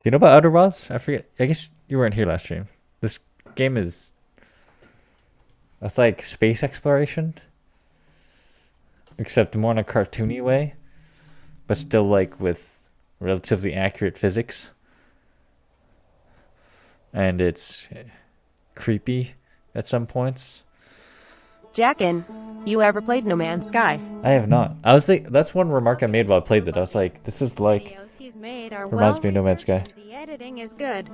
you know about Outer Wilds? I forget. I guess you weren't here last stream. This game is... It's like space exploration. Except more in a cartoony way. But still like with relatively accurate physics. And it's creepy at some points. Jackin, you ever played No Man's Sky? I have not. I was think that's one remark I made while I played it. I was like, this is like... Videos he's made are reminds me of No Man's Sky. and the editing is good.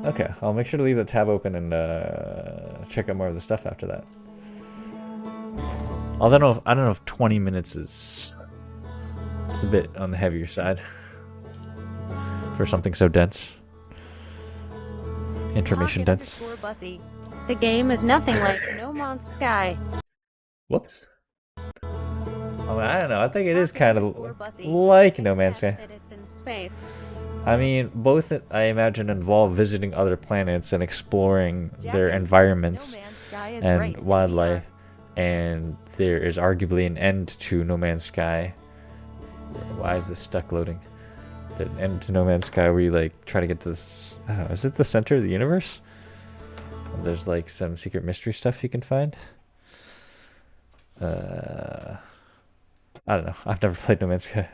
Okay, I'll make sure to leave the tab open and check out more of the stuff after that. Although I don't know if 20 minutes is... It's a bit on the heavier side. For something so dense. Information dense. Bussy. The game is nothing like No Man's Sky. Whoops. I don't know. I think it is kind of like No Man's Sky. It's in space. I mean, both I imagine involve visiting other planets and exploring their environments and wildlife. And there is arguably an end to No Man's Sky. Why is this stuck loading? The end to No Man's Sky where you like try to get to this... I don't know, is it the center of the universe? There's like some secret mystery stuff you can find. I don't know. I've never played No Man's Sky.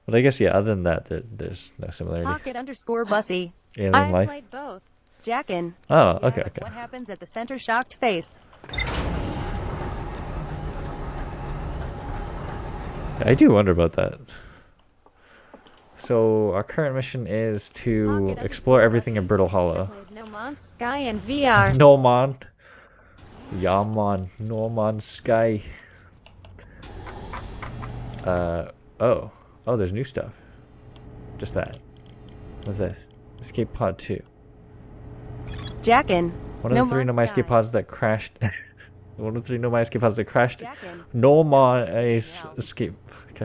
But I guess, yeah, other than that, there's no similarity. Pocket_Bussy. Alien I've life? played both. Jackin. Oh, okay, okay. What happens at the center shocked face? I do wonder about that. So, our current mission is to explore everything in Brittle Hollow. No Man's Sky and VR. No man. Yeah man. No Man's Sky. Oh. Oh, there's new stuff. Just that. What's this? Escape Pod 2. Jackin. One of the three No My Escape Pods that crashed. One of the three No My Escape Pods that crashed. No My Escape.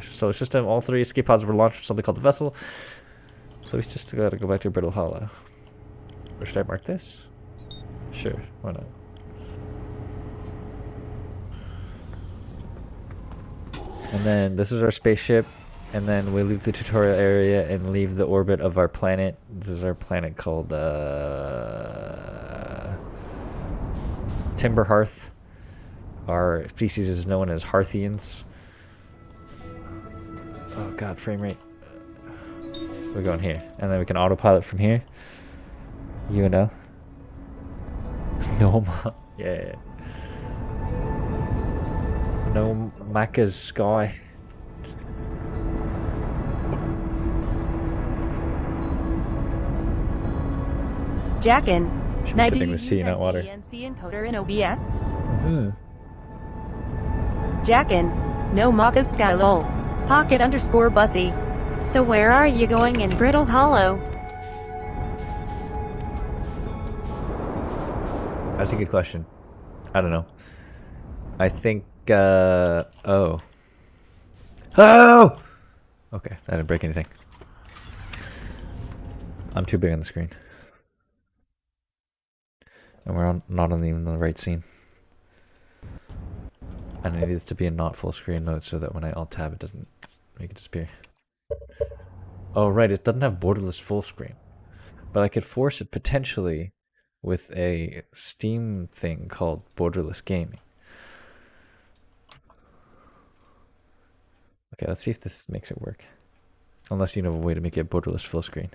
So it's just all three escape pods were launched from something called the Vessel. So we just gotta go back to Brittle Hollow. Or should I mark this? Sure, why not? And then this is our spaceship. And then we leave the tutorial area and leave the orbit of our planet. This is our planet called Timber Hearth. Our species is known as Hearthians. Oh god, frame rate. We're going here. And then we can autopilot from here. You know. No, yeah. No Macca's Sky. Jackin. Should be sipping the sea, not water. Encoder in OBS? Jackin. No Macca's Sky lol. Pocket_Bussy. So where are you going in Brittle Hollow? That's a good question. I don't know. I think, oh. Oh! Okay, I didn't break anything. I'm too big on the screen. And we're not on even the right scene. And it needs to be a not full screen mode so that when I alt tab it doesn't make it disappear. Oh right, it doesn't have borderless full screen. But I could force it potentially with a Steam thing called borderless gaming. Okay, let's see if this makes it work. Unless you know a way to make it borderless full screen.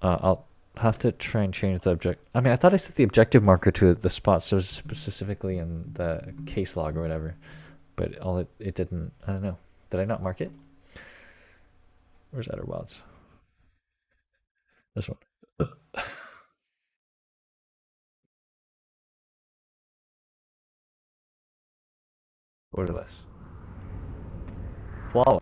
I'll have to try and change the object. I mean, I thought I set the objective marker to the spot so specifically in the case log or whatever, but it didn't. I don't know. Did I not mark it? Where's Outer Wilds? This one. Borderless. Flawless.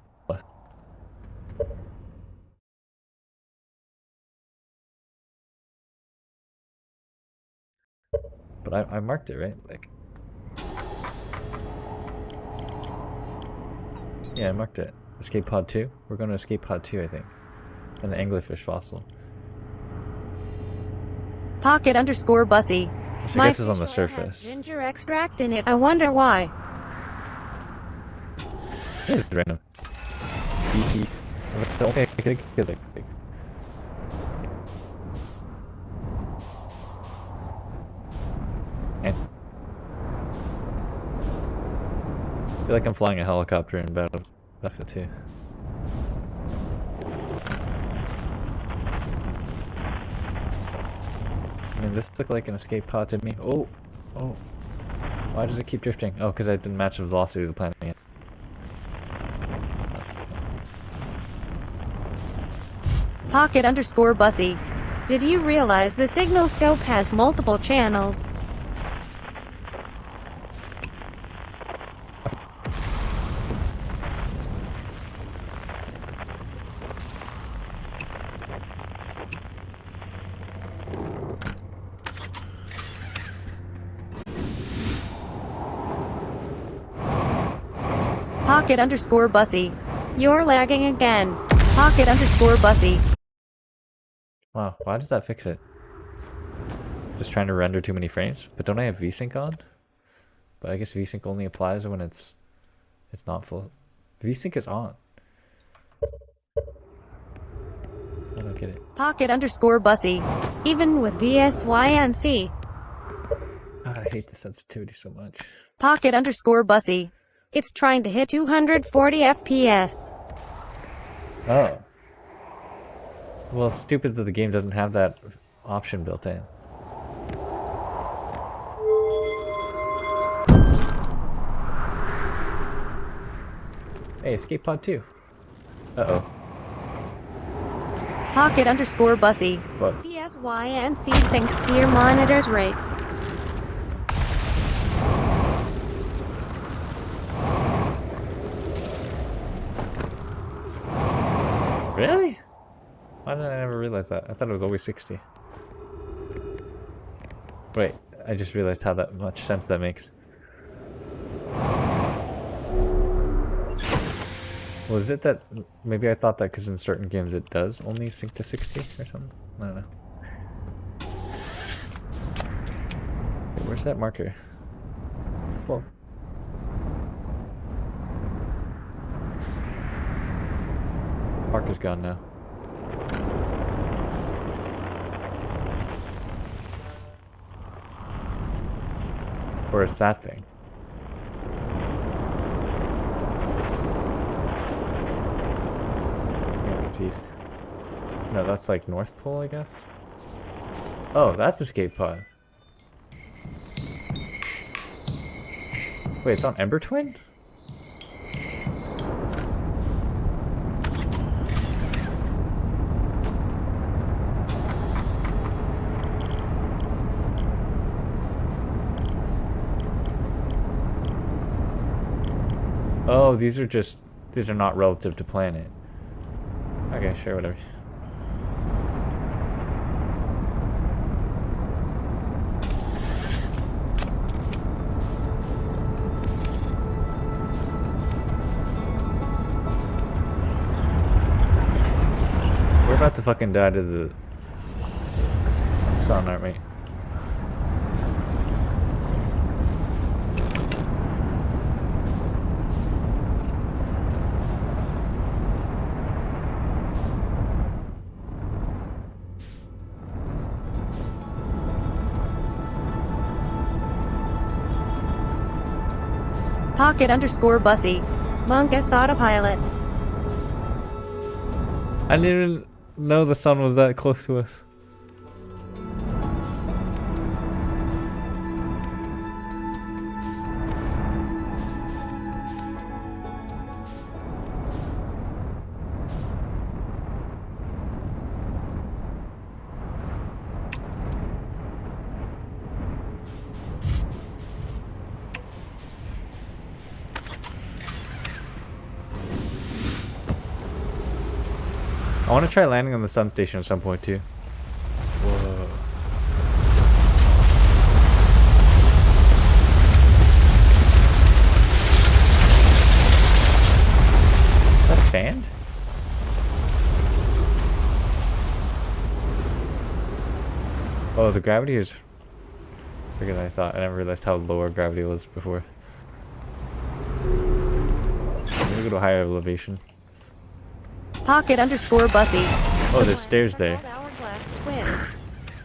But I marked it, right? Like, yeah, I marked it. Escape Pod 2? We're going to Escape Pod 2, I think. And the anglerfish fossil. Pocket_Bussy. Which I guess is on the surface. Ginger extract in it. I wonder why. It's random. The only thing I think is like, and I feel like I'm flying a helicopter in Battlefield 2. I mean, this looked like an escape pod to me. Oh, oh. Why does it keep drifting? Oh, because I didn't match the velocity of the planet yet. Pocket_Bussy. Did you realize the signal scope has multiple channels? Pocket_Bussy. You're lagging again. Pocket_Bussy. Wow, why does that fix it? Just trying to render too many frames? But don't I have VSync on? But I guess VSync only applies when it's not full. VSync is on. I don't get it. Pocket_Bussy. Even with VSYNC. God, I hate the sensitivity so much. Pocket_Bussy. It's trying to hit 240 FPS. Oh. Well, it's stupid that the game doesn't have that option built in. Hey, escape pod 2. Uh-oh. Pocket_Bussy. What? VSYNC syncs to your monitor's rate. Really? Why did I never realize that? I thought it was always 60. Wait, I just realized how that much sense that makes. Was it that maybe I thought that because in certain games it does only sync to 60 or something? I don't know. Wait, where's that marker? Fuck. Marker's gone now. Or it's that thing. I'm confused. No, that's like North Pole, I guess. Oh, that's escape pod. Wait, it's on Ember Twin? Oh, these are not relative to planet. Okay, sure, whatever. We're about to fucking die to the sun, aren't we? Pocket_Bussy. Monkus Autopilot. I didn't even know the sun was that close to us. I want to try landing on the sun station at some point too. Whoa. That's sand? Oh, the gravity is bigger than I thought. I never realized how low our gravity was before. I'm gonna go to a higher elevation. Pocket underscore Bussy. Oh, there's stairs there. Hourglass twins.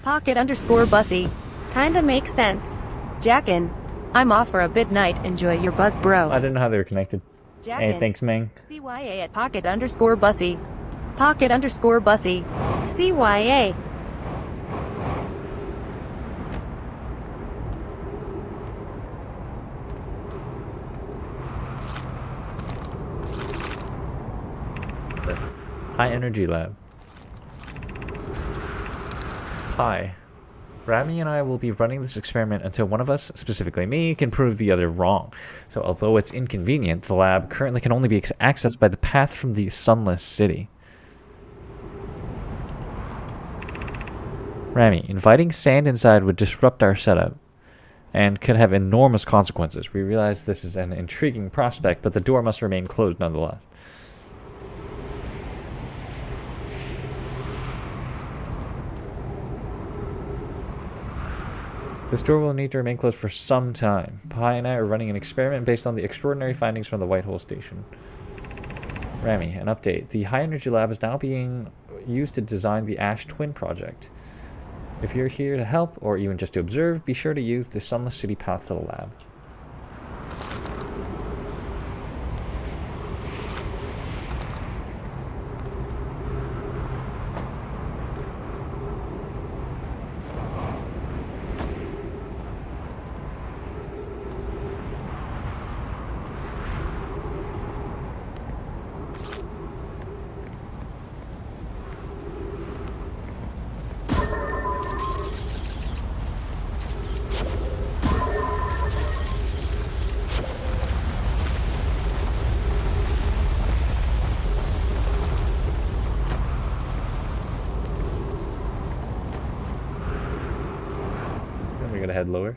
Pocket underscore Bussy. Kinda makes sense. Jackin. I'm off for a bit night. Enjoy your buzz, bro. I didn't know how they were connected. Jackin. Hey, thanks, Ming. CYA at pocket underscore Bussy. Pocket underscore Bussy. CYA. High energy lab. Hi. Rami and I will be running this experiment until one of us, specifically me, can prove the other wrong. So although it's inconvenient, the lab currently can only be accessed by the path from the Sunless City. Rami, inviting sand inside would disrupt our setup and could have enormous consequences. We realize this is an intriguing prospect, but the door must remain closed nonetheless. This door will need to remain closed for some time. Pi and I are running an experiment based on the extraordinary findings from the Whitehole Station. Rami, an update. The High Energy Lab is now being used to design the Ash Twin project. If you're here to help, or even just to observe, be sure to use the Sunless City path to the lab. We gotta head lower.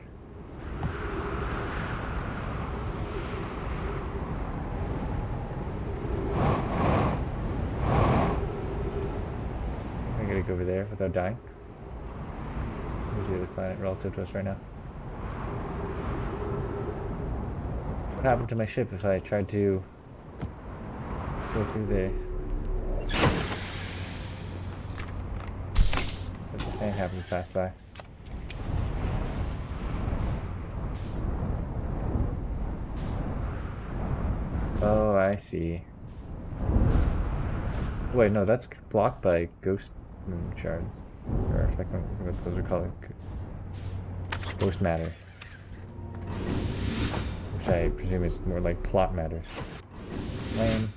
I gotta go over there without dying. Where's the other planet relative to us right now? What happened to my ship if I tried to go through there? If the sand happens to pass by. Oh, I see. Wait, no, that's blocked by ghost moon shards. Or if I can, what those are called. Ghost matter. Which I presume is more like plot matter. Lame.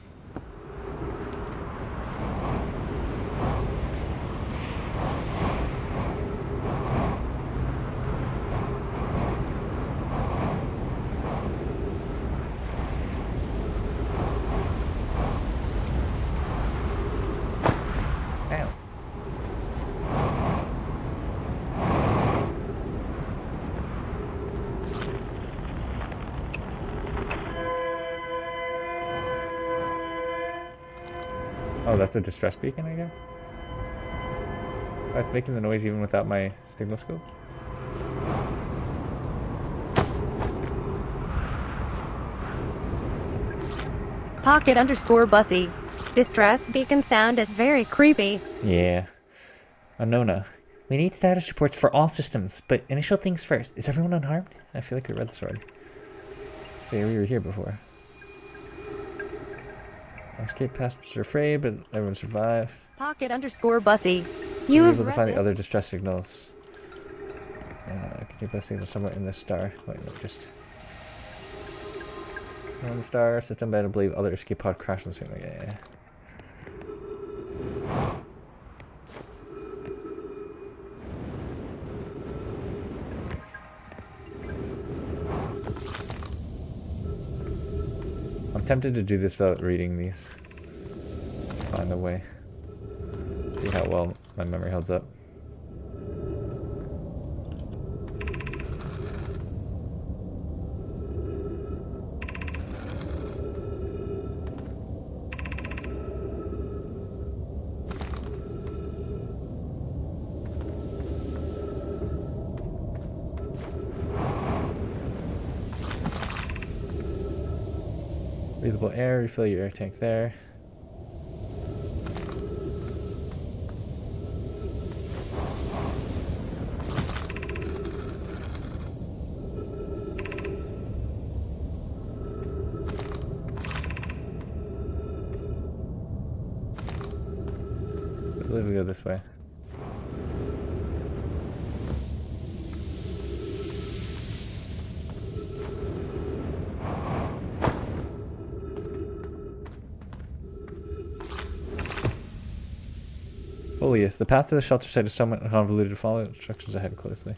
Oh, that's a distress beacon, I guess? Oh, it's making the noise even without my signal scope? Pocket underscore Bussy. Distress beacon sound is very creepy. Yeah. Anona. We need status reports for all systems, but initial things first. Is everyone unharmed? I feel like we read this already. Yeah, we were here before. Escape passengers are afraid, but everyone survived. Pocket underscore Bussy. You You were have able to find read the other this? distress signals. Can you best signal somewhere in this star? Wait, no, just on the star system. Better believe other escape pod crashed on the signal. Yeah. I'm tempted to do this without reading these. Find a way. See how well my memory holds up. Breathable air, refill your air tank there. believe we go this way. Folius, the path to the shelter site is somewhat convoluted. Follow instructions ahead closely.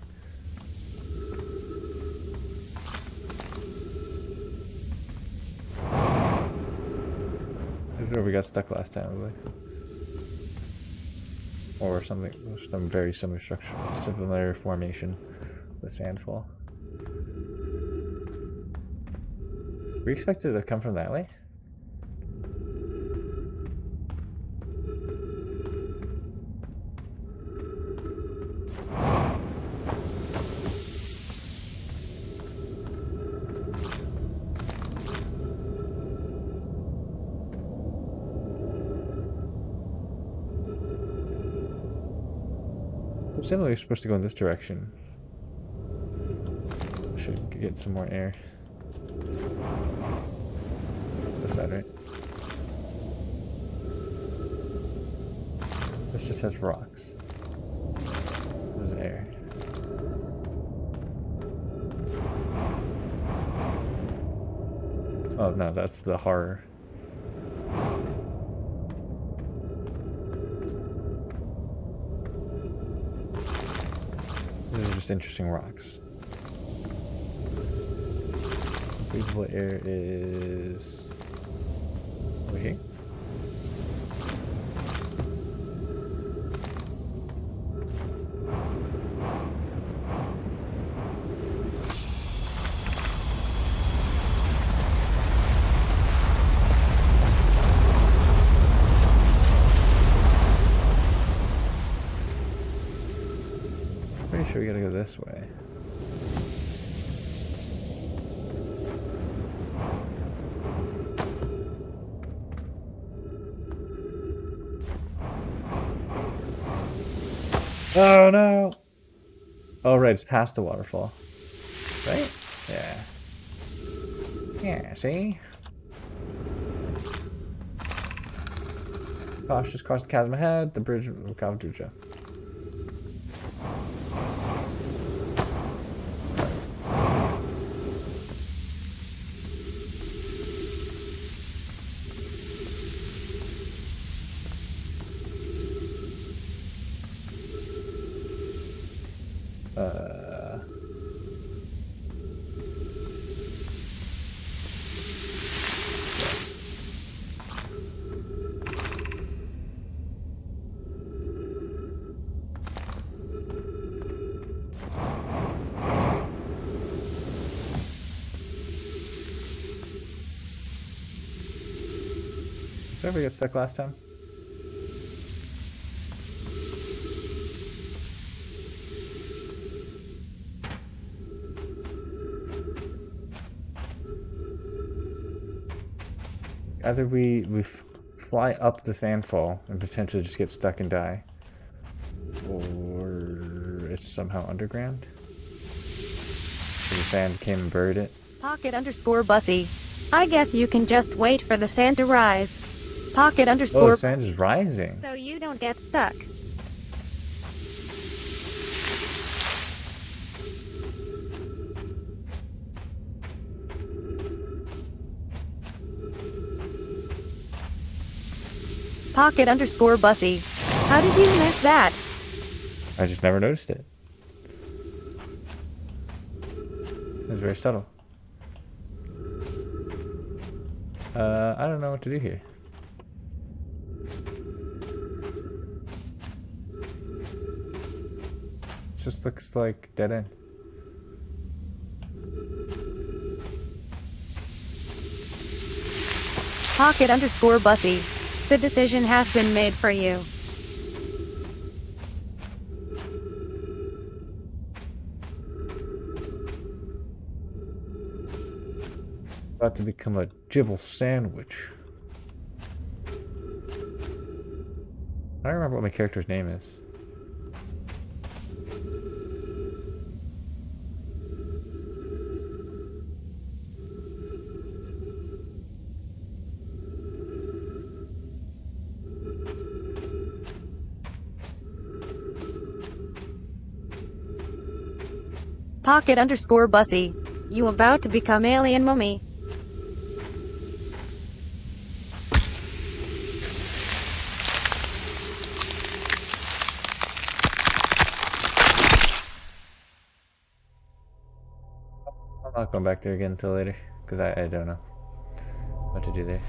This is where we got stuck last time, I believe. Or something, some very similar structure, similar formation with sandfall. We expected it to come from that way? Similarly, we're supposed to go in this direction. Should get some more air. This side, right? This just has rocks. This is air. Oh no, that's the horror. These are just interesting rocks. Breathable air is over here. Pretty sure we gotta go this way. Oh no! Oh right, it's past the waterfall. Right? Yeah. Yeah, see? Cautious, cross the chasm ahead, the bridge of Kavaduja. Did we get stuck last time? Either we fly up the sandfall and potentially just get stuck and die, or it's somehow underground. So the sand came and buried it. Pocket_Bussy. I guess you can just wait for the sand to rise. Pocket_. Oh, the sand is rising. So you don't get stuck. Pocket_Bussy. How did you miss that? I just never noticed it. It's very subtle. I don't know what to do here. It just looks like dead end. Pocket_Bussy. The decision has been made for you. About to become a gibble sandwich. I don't remember what my character's name is. Pocket underscore Bussy. You about to become alien mummy. I'm not going back there again until later, because I don't know what to do there.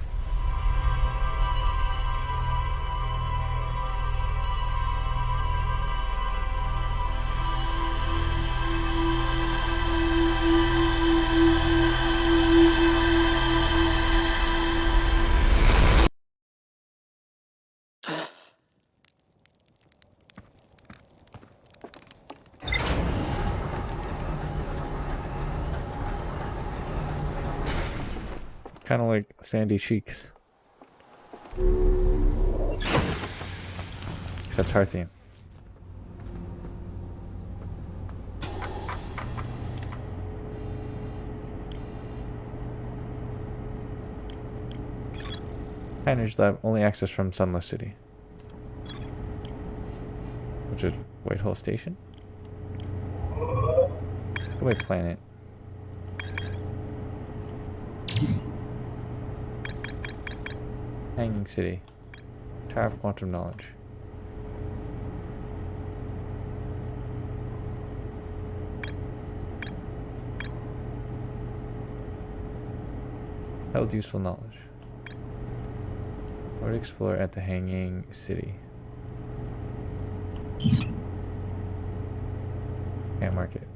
Kind of like Sandy Cheeks. Except Tarthian. Energy Lab, only access from Sunless City. Which is Whitehall Station. Let's go by planet. Hanging City. Tower of Quantum Knowledge. Held useful knowledge. Or explore at the Hanging City. Can't mark it.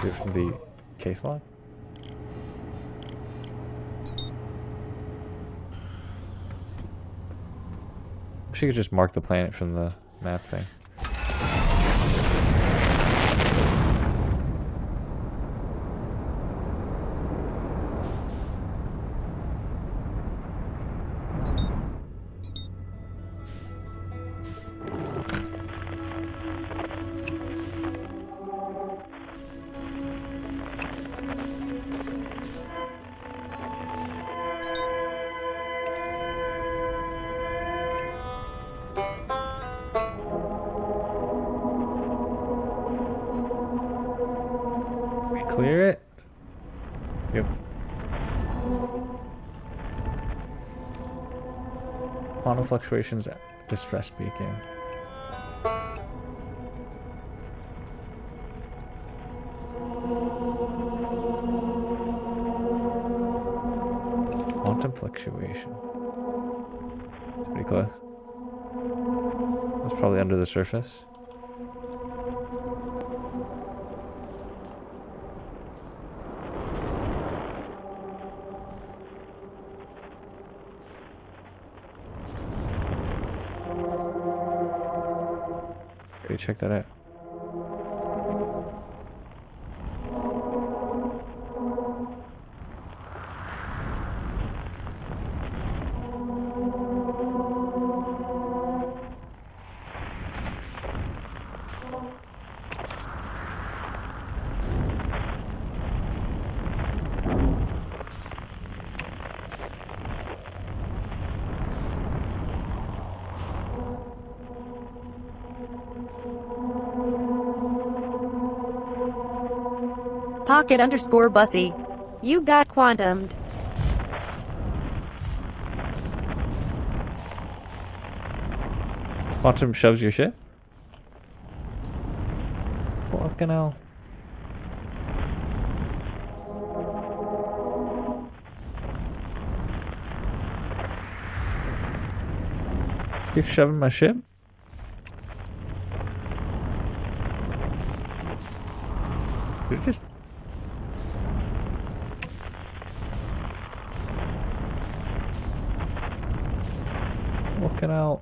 Do it from the case log? She could just mark the planet from the map thing. Clear it? Yep. Quantum fluctuations, distress beacon. Quantum fluctuation. It's pretty close. That's probably under the surface. Check that out. Pocket underscore Bussy. You got quantumed. Quantum shoves your shit? Fucking hell. You're shoving my ship? You're just... walking out.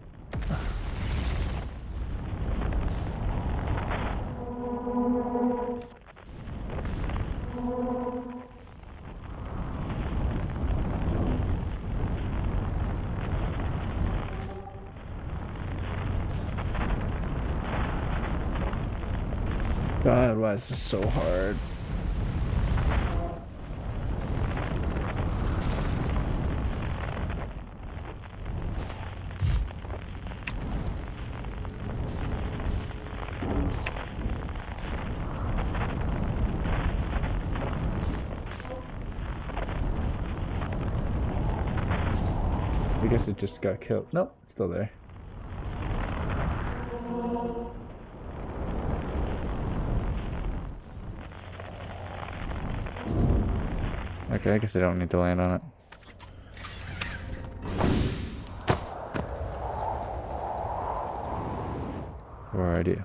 God, why is this so hard? I guess it just got killed. Nope, it's still there. Okay, I guess I don't need to land on it. Or I do.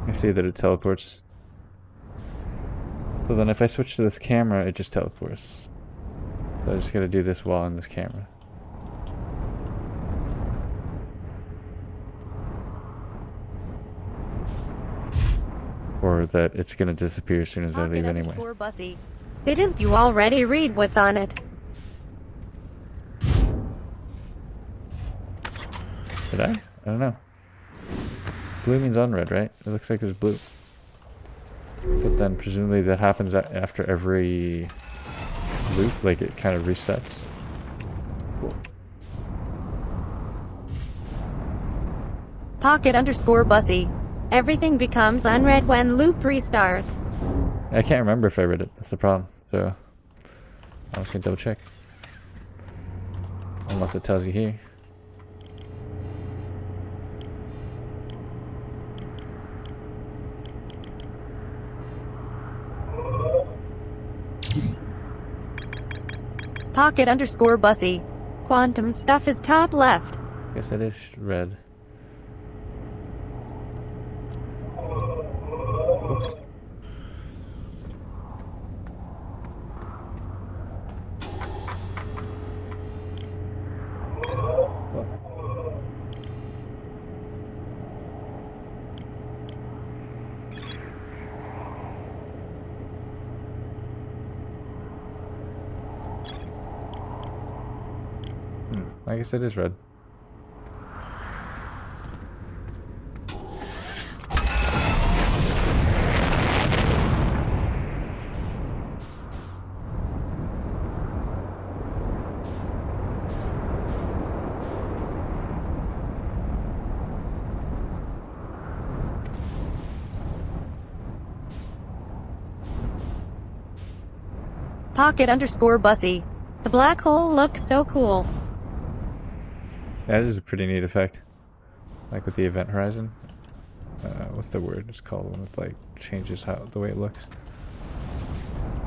I see that it teleports. So then if I switch to this camera, it just teleports. So I just gotta do this while in this camera. Or that it's gonna disappear as soon as I leave anyway. Bussy. Didn't you already read what's on it? Did I? I don't know. Blue means unread, right? It looks like there's blue. But then presumably that happens after every loop, like it kind of resets. Cool. Pocket_Bussy. Everything becomes unread when loop restarts. I can't remember if I read it. That's the problem. So I'm just gonna double check. Unless it tells you here. Pocket_Bussy. Quantum stuff is top left. Guess it is red. Oops. I guess it is red. Pocket_Bussy. The black hole looks so cool. That is a pretty neat effect. Like with the event horizon. What's the word it's called when it's like changes how the way it looks?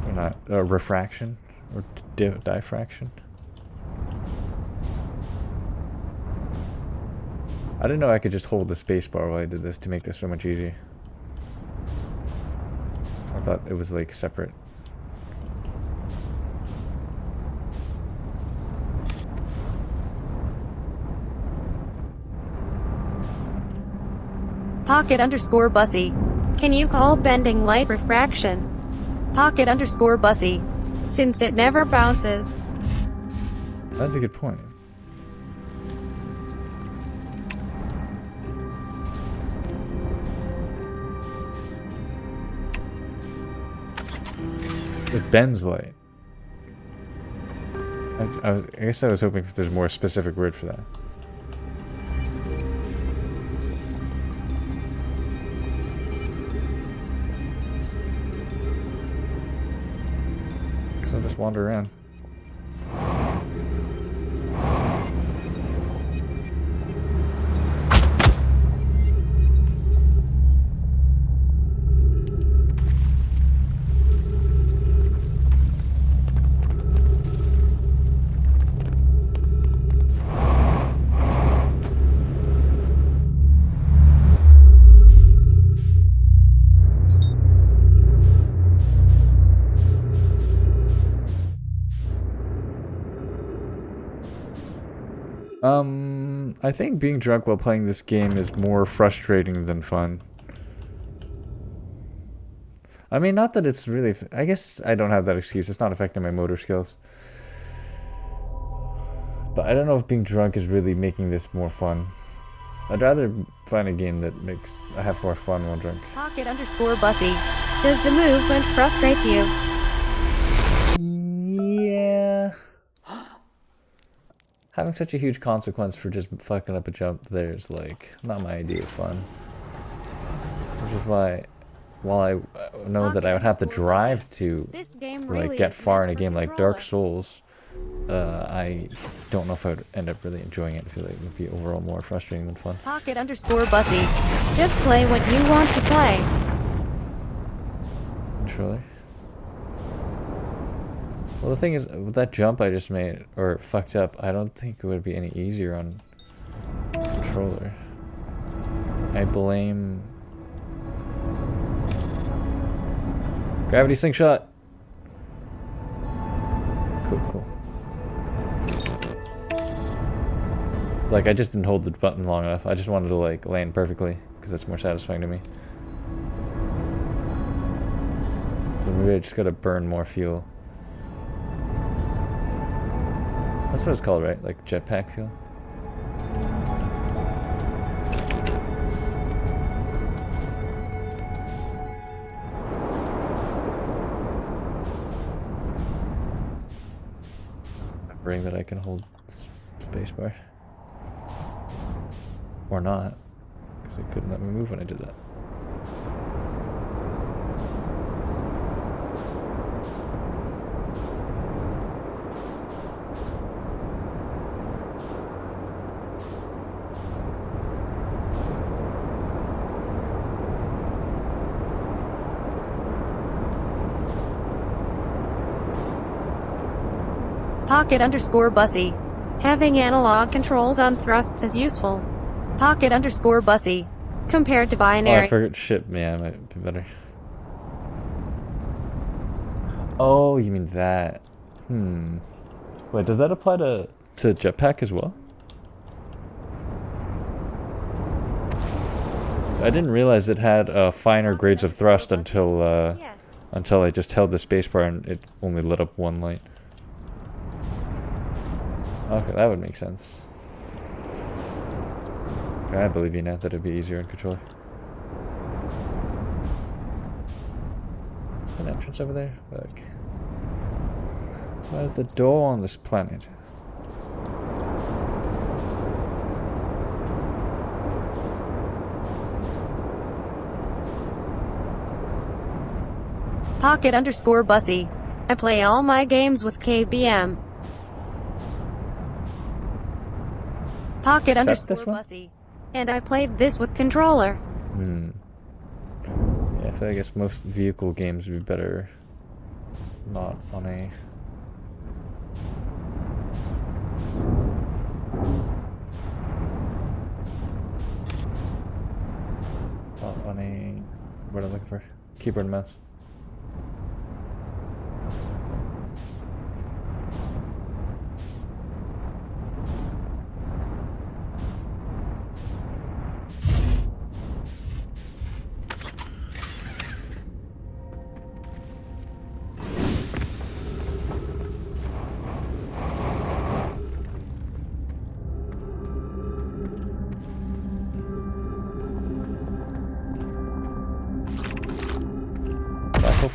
Or not refraction or diffraction. I didn't know I could just hold the space bar while I did this to make this so much easier. I thought it was like separate. Pocket_Bussy. Can you call bending light refraction? Pocket_Bussy. Since it never bounces. That's a good point. It bends light. I guess I was hoping if there's a more specific word for that. So I'll just wander around. I think being drunk while playing this game is more frustrating than fun. I mean, not that it's really... I guess I don't have that excuse. It's not affecting my motor skills. But I don't know if being drunk is really making this more fun. I'd rather find a game that makes I have more fun while drunk. Pocket_Bussy. Does the movement frustrate you? Yeah. Having such a huge consequence for just fucking up a jump there is like not my idea of fun. Which is why, while I know that I would have to drive to like get far in a game like Dark Souls, I don't know if I would end up really enjoying it. I feel like it would be overall more frustrating than fun. Pocket_Bussy. Just play what you want to play. Controller. Well, the thing is, with that jump I just made, or fucked up, I don't think it would be any easier on controller. I blame... Gravity slingshot! Cool, cool. Like, I just didn't hold the button long enough. I just wanted to, like, land perfectly, because that's more satisfying to me. So maybe I just gotta burn more fuel. That's what it's called, right? Like jetpack fuel? Remembering that I can hold spacebar. Or not. Because it couldn't let me move when I did that. Pocket_Bussy. Having analog controls on thrusts is useful. Pocket_Bussy. Compared to binary. Oh, I forgot. Shit, yeah, might be better. Oh, you mean that? Wait, does that apply to jetpack as well? I didn't realize it had finer grades of thrust until I just held the spacebar and it only lit up one light. Okay, that would make sense. Okay, I believe you now that it'd be easier in controller. An entrance over there? Look. Where's the door on this planet? Pocket_Bussy. I play all my games with KBM. Pocket_Bussy. And I played this with controller. Yeah, I guess most vehicle games would be better not on a... Not on a... What am I looking for? Keyboard and mouse.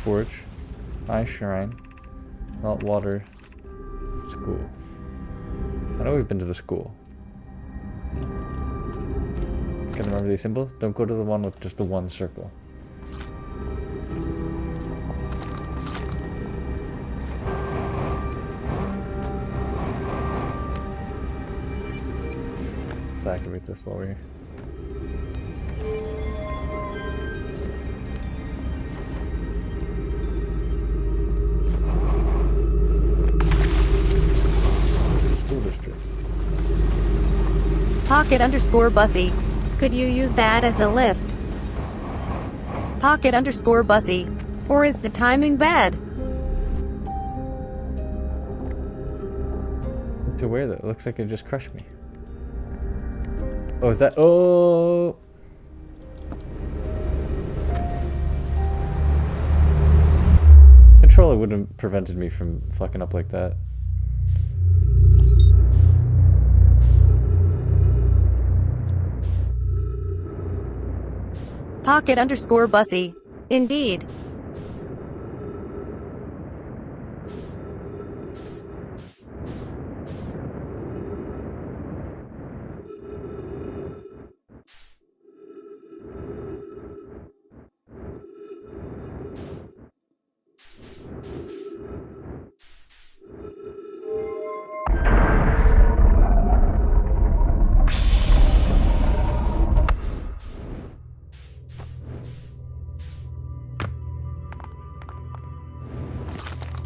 Forge, Ice Shrine, Melt Water, School. I know we've been to the school. Can you remember these symbols? Don't go to the one with just the one circle. Let's activate this while we're here. Pocket_Bussy. Could you use that as a lift? Pocket_Bussy. Or is the timing bad? To where though? It looks like it just crushed me. Oh, is that? Oh! Controller would have prevented me from fucking up like that. Pocket_Bussy. Indeed.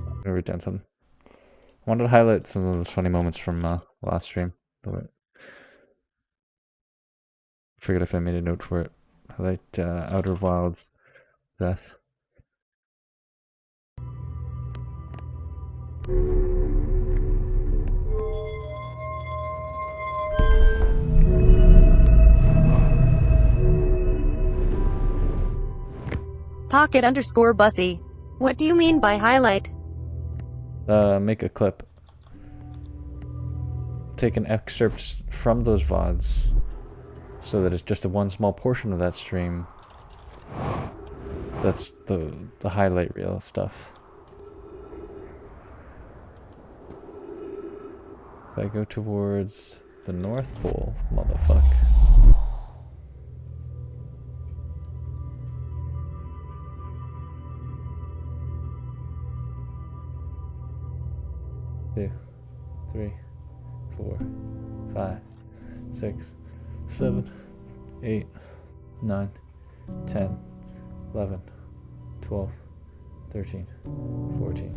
I'm gonna write down something. I wanted to highlight some of those funny moments from last stream. I forget if I made a note for it. Highlight Outer Wilds death. Pocket_Bussy. What do you mean by highlight? Make a clip. Take an excerpt from those VODs so that it's just a one small portion of that stream. That's the highlight reel stuff. If I go towards the North Pole, motherfuck. Two, 3, 4, 5, 6, 7, 8, 9, 10, 11, 12, 13, 14.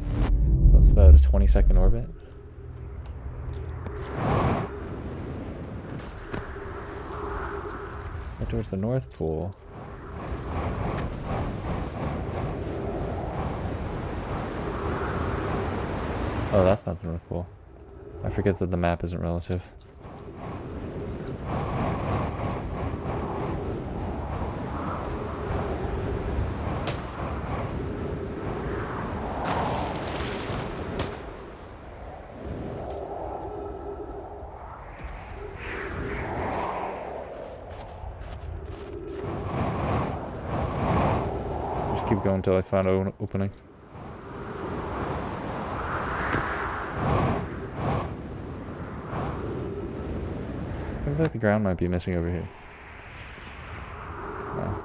So that's about a 20-second orbit. Right towards the North Pole. Oh, that's not the North Pole. I forget that the map isn't relative. Just keep going until I find an opening. Seems like the ground might be missing over here. No.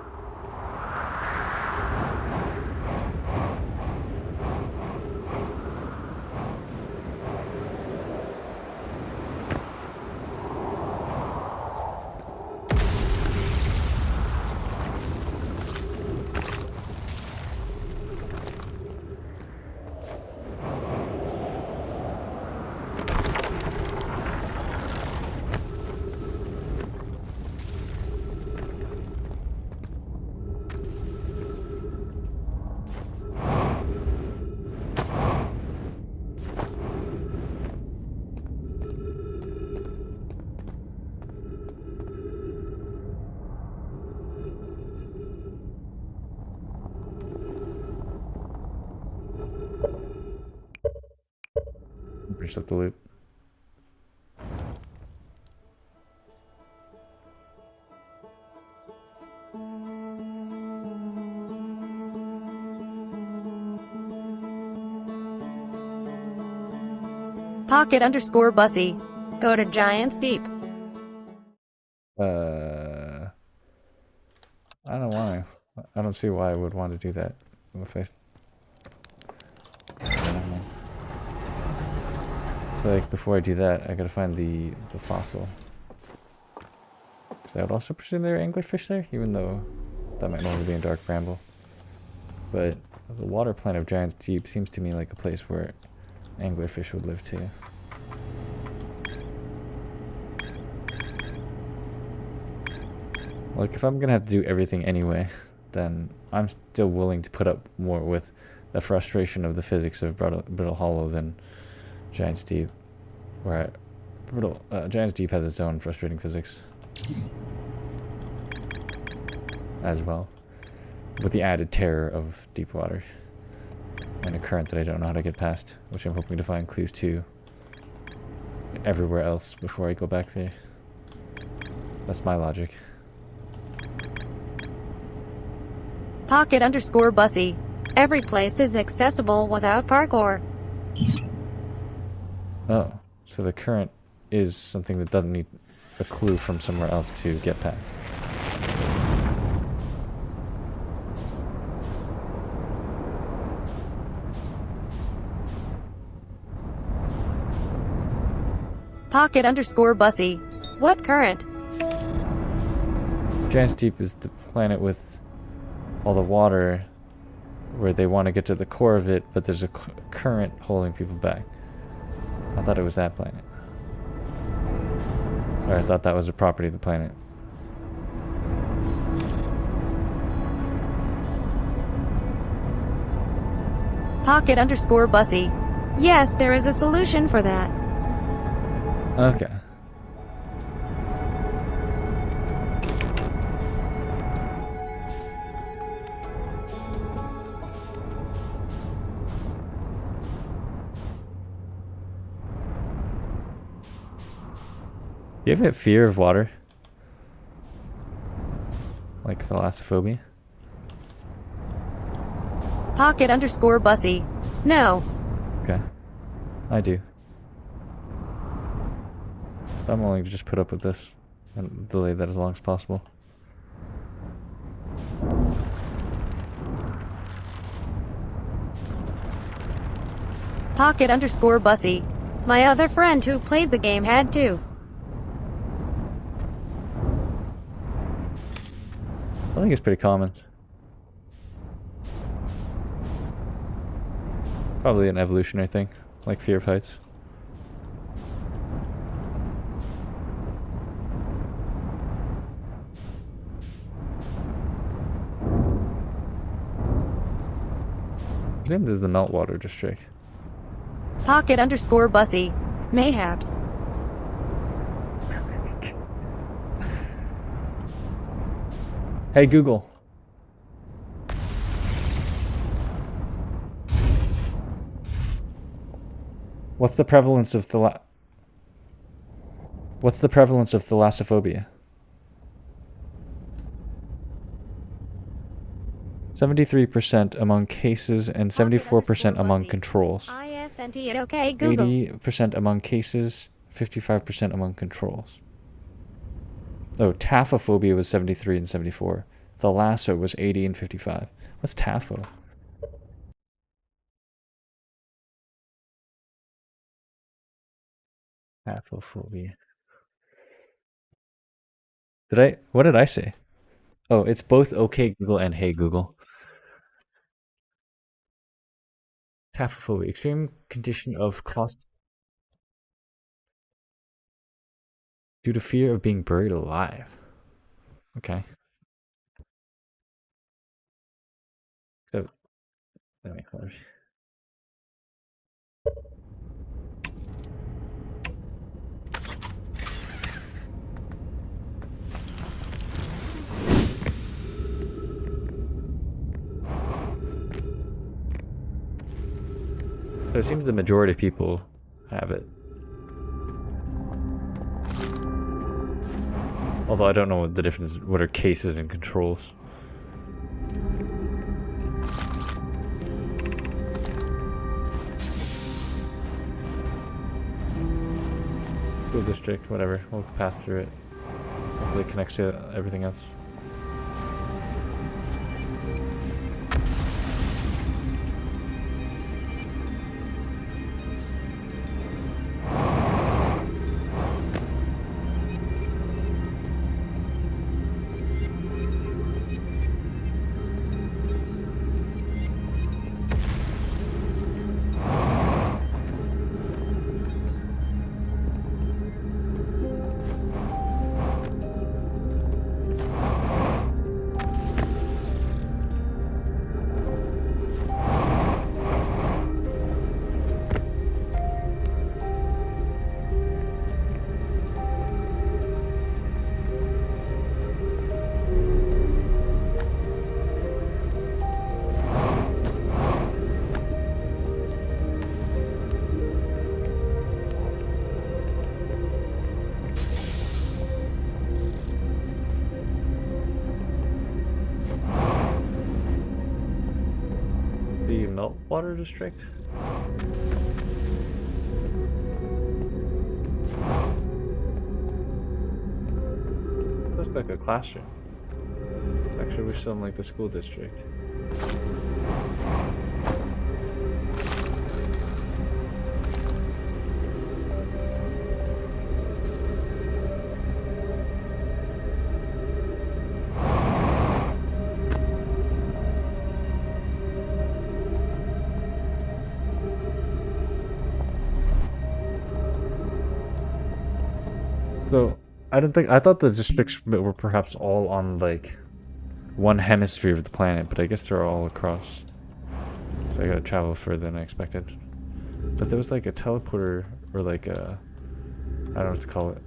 Reset the loop. Pocket_Bussy. Go to Giants Deep. I don't want to. I don't see why I would want to do that. If I feel like before I do that, I gotta find the fossil. Because I would also presume there are anglerfish there, even though that might normally be in dark bramble. But the water planet of Giants Deep seems to me like a place where anglerfish would live too. Like, if I'm gonna have to do everything anyway, then I'm still willing to put up more with the frustration of the physics of Brittle Hollow than Giants Deep, where Giants Deep has its own frustrating physics. as well, with the added terror of deep water and a current that I don't know how to get past, which I'm hoping to find clues to everywhere else before I go back there. That's my logic. Pocket_Bussy. Every place is accessible without parkour. Oh, so the current is something that doesn't need a clue from somewhere else to get past. Pocket_Bussy. What current? Giant's Deep is the planet with all the water where they want to get to the core of it, but there's a current holding people back. I thought it was that planet. Or I thought that was a property of the planet. Pocket_Bussy. Yes, there is a solution for that. Okay. You have a fear of water? Like thalassophobia? Pocket_Bussy. No. Okay. I do. I'm willing to just put up with this and delay that as long as possible. Pocket_Bussy. My other friend who played the game had to. I think it's pretty common. Probably an evolutionary thing, like fear of heights. Then there's the Meltwater District. Pocket_Bussy. Mayhaps. Hey Google. What's the prevalence of thalassophobia? 73% among cases and 74% among controls. ISNT. Okay, Google. 80% among cases, 55% among controls. Oh, taphophobia was 73 and 74. Thalassophobia was 80 and 55. What's tapho? Taphophobia. What did I say? Oh, it's both okay Google and hey Google. Taphophobia, extreme condition of due to fear of being buried alive. Okay. So, anyway, whatever. So it seems the majority of people have it. Although I don't know what the difference, what are cases and controls. School district, whatever, we'll pass through it. Hopefully it connects to everything else. saltwater district? Looks like a classroom. Actually, we're still in like the school district. So, I thought the districts were perhaps all on like one hemisphere of the planet, but I guess they're all across. So I gotta travel further than I expected. But there was like a teleporter, or like a, I don't know what to call it.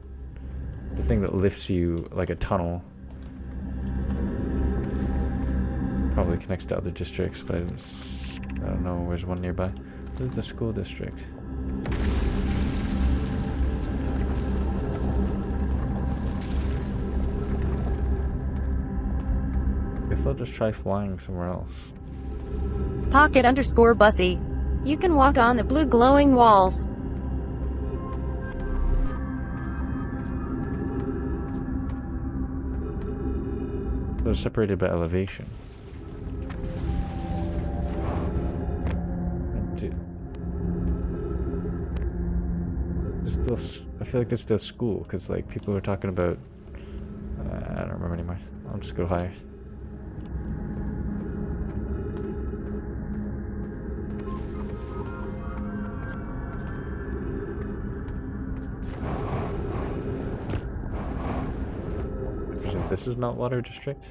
The thing that lifts you, like a tunnel. Probably connects to other districts, but I don't know where's one nearby. This is the school district. Guess I'll just try flying somewhere else. Pocket_Bussy. You can walk on the blue glowing walls. They're separated by elevation. I feel like it's still school, because like people were talking about, I don't remember anymore. I'll just go higher. This is Meltwater District.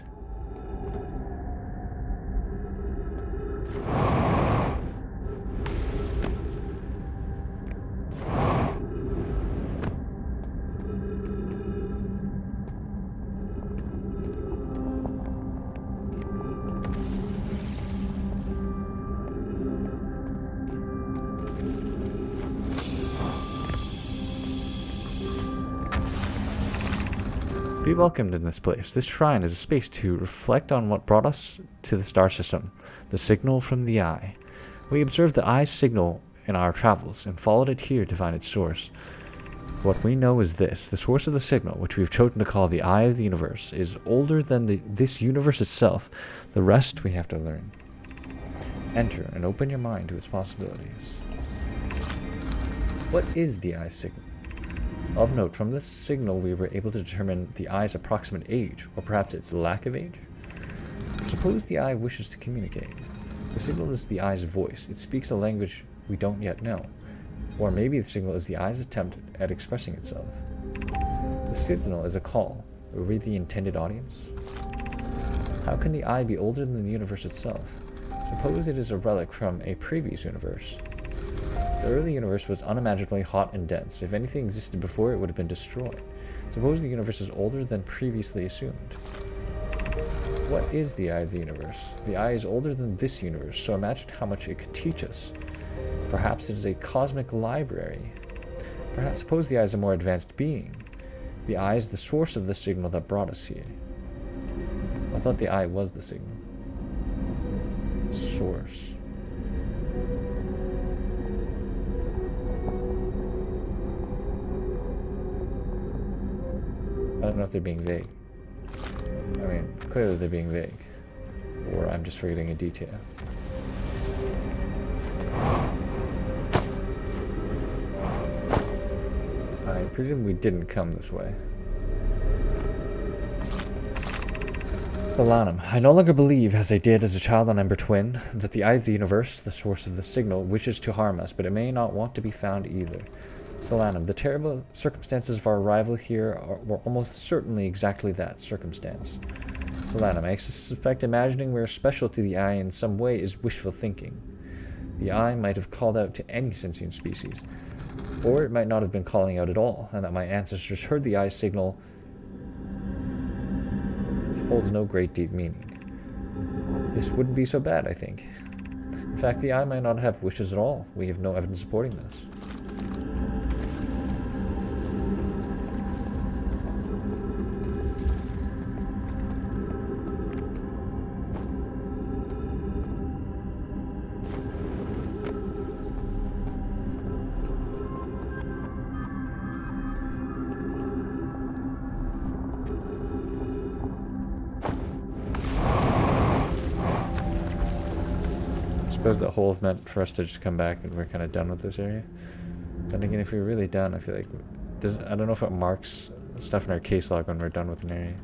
Be welcomed in this place. This shrine is a space to reflect on what brought us to the star system, the signal from the eye. We observed the eye's signal in our travels and followed it here to find its source. What we know is this: the source of the signal, which we've chosen to call the eye of the universe, is older than this universe itself. The rest we have to learn. Enter and open your mind to its possibilities. What is the eye's signal? Of note, from this signal we were able to determine the eye's approximate age, or perhaps its lack of age. Suppose the eye wishes to communicate. The signal is the eye's voice. It speaks a language we don't yet know. Or maybe the signal is the eye's attempt at expressing itself. The signal is a call. Are we the intended audience? How can the eye be older than the universe itself? Suppose it is a relic from a previous universe. The early universe was unimaginably hot and dense. If anything existed before, it would have been destroyed. Suppose the universe is older than previously assumed. What is the eye of the universe? The eye is older than this universe, so imagine how much it could teach us. Perhaps it is a cosmic library. Perhaps suppose the eye is a more advanced being. The eye is the source of the signal that brought us here. I thought the eye was the signal. Source. I don't know if they're being vague. I mean, clearly they're being vague. Or I'm just forgetting a detail. I presume we didn't come this way. Solanum, I no longer believe, as I did as a child on Ember Twin, that the eye of the universe, the source of the signal, wishes to harm us, but it may not want to be found either. Solanum, the terrible circumstances of our arrival here were almost certainly exactly that, circumstance. Solanum, I suspect imagining we're special to the eye in some way is wishful thinking. The eye might have called out to any sentient species, or it might not have been calling out at all, and that my ancestors heard the eye's signal holds no great deep meaning. This wouldn't be so bad, I think. In fact, the eye might not have wishes at all. We have no evidence supporting this. suppose the whole meant for us to just come back and we're kind of done with this area. Then again, if we were really done, I feel like I don't know if it marks stuff in our case log when we're done with an area.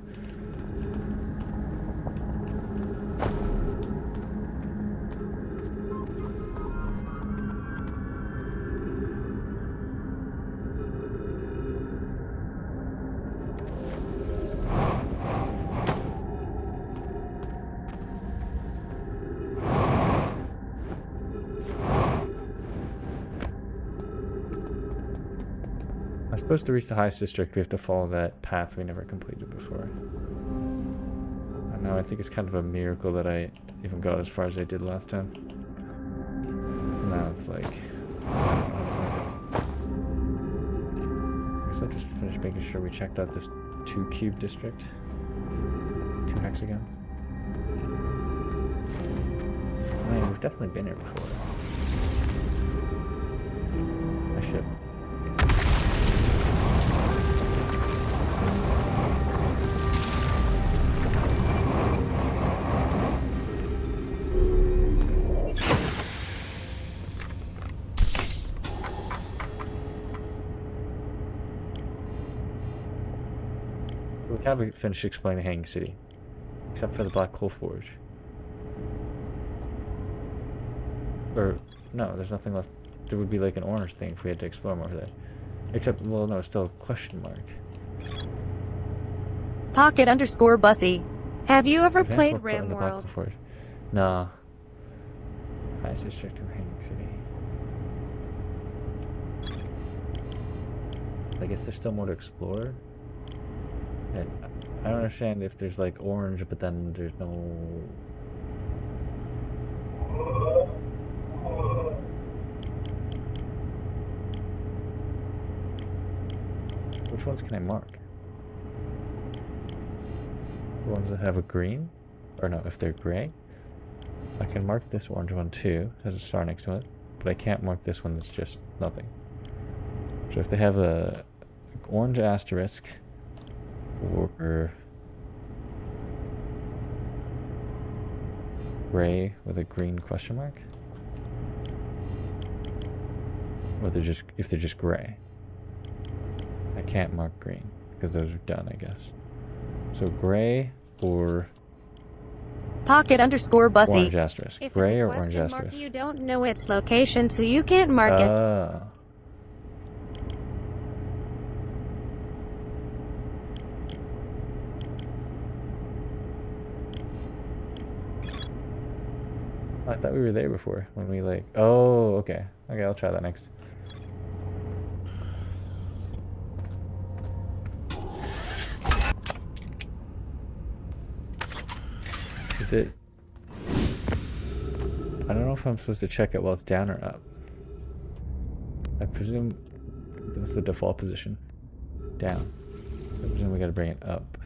I'm supposed to reach the highest district. We have to follow that path we never completed before. And now I think it's kind of a miracle that I even got as far as I did last time. Now it's like, I guess I'll just finish making sure we checked out this 2 cube district. 2 hexagon. I mean, we've definitely been here before. I should. We haven't finished explaining Hanging City, except for the Black Coal Forge. Or, no, there's nothing left. There would be like an orange thing if we had to explore more there. Except, well, no, it's still a question mark. Pocket_Bussy. Have you ever played Ram World? Nah. Highest district of Hanging City. I guess there's still more to explore. And I don't understand if there's like orange, but then there's no. Which ones can I mark? The ones that have a green? Or no, if they're gray. I can mark this orange one too, has a star next to it, but I can't mark this one that's just nothing. So if they have a orange asterisk, or gray with a green question mark, or if they're just gray, I can't mark green because those are done, I guess. So gray or Pocket_Bussy. orange asterisk. If Gray it's a or orange question asterisk. mark, you don't know its location, so you can't mark it. I thought we were there before when we like. Oh, okay. Okay, I'll try that next. Is it? I don't know if I'm supposed to check it while it's down or up. I presume that's the default position. Down. I presume we gotta bring it up.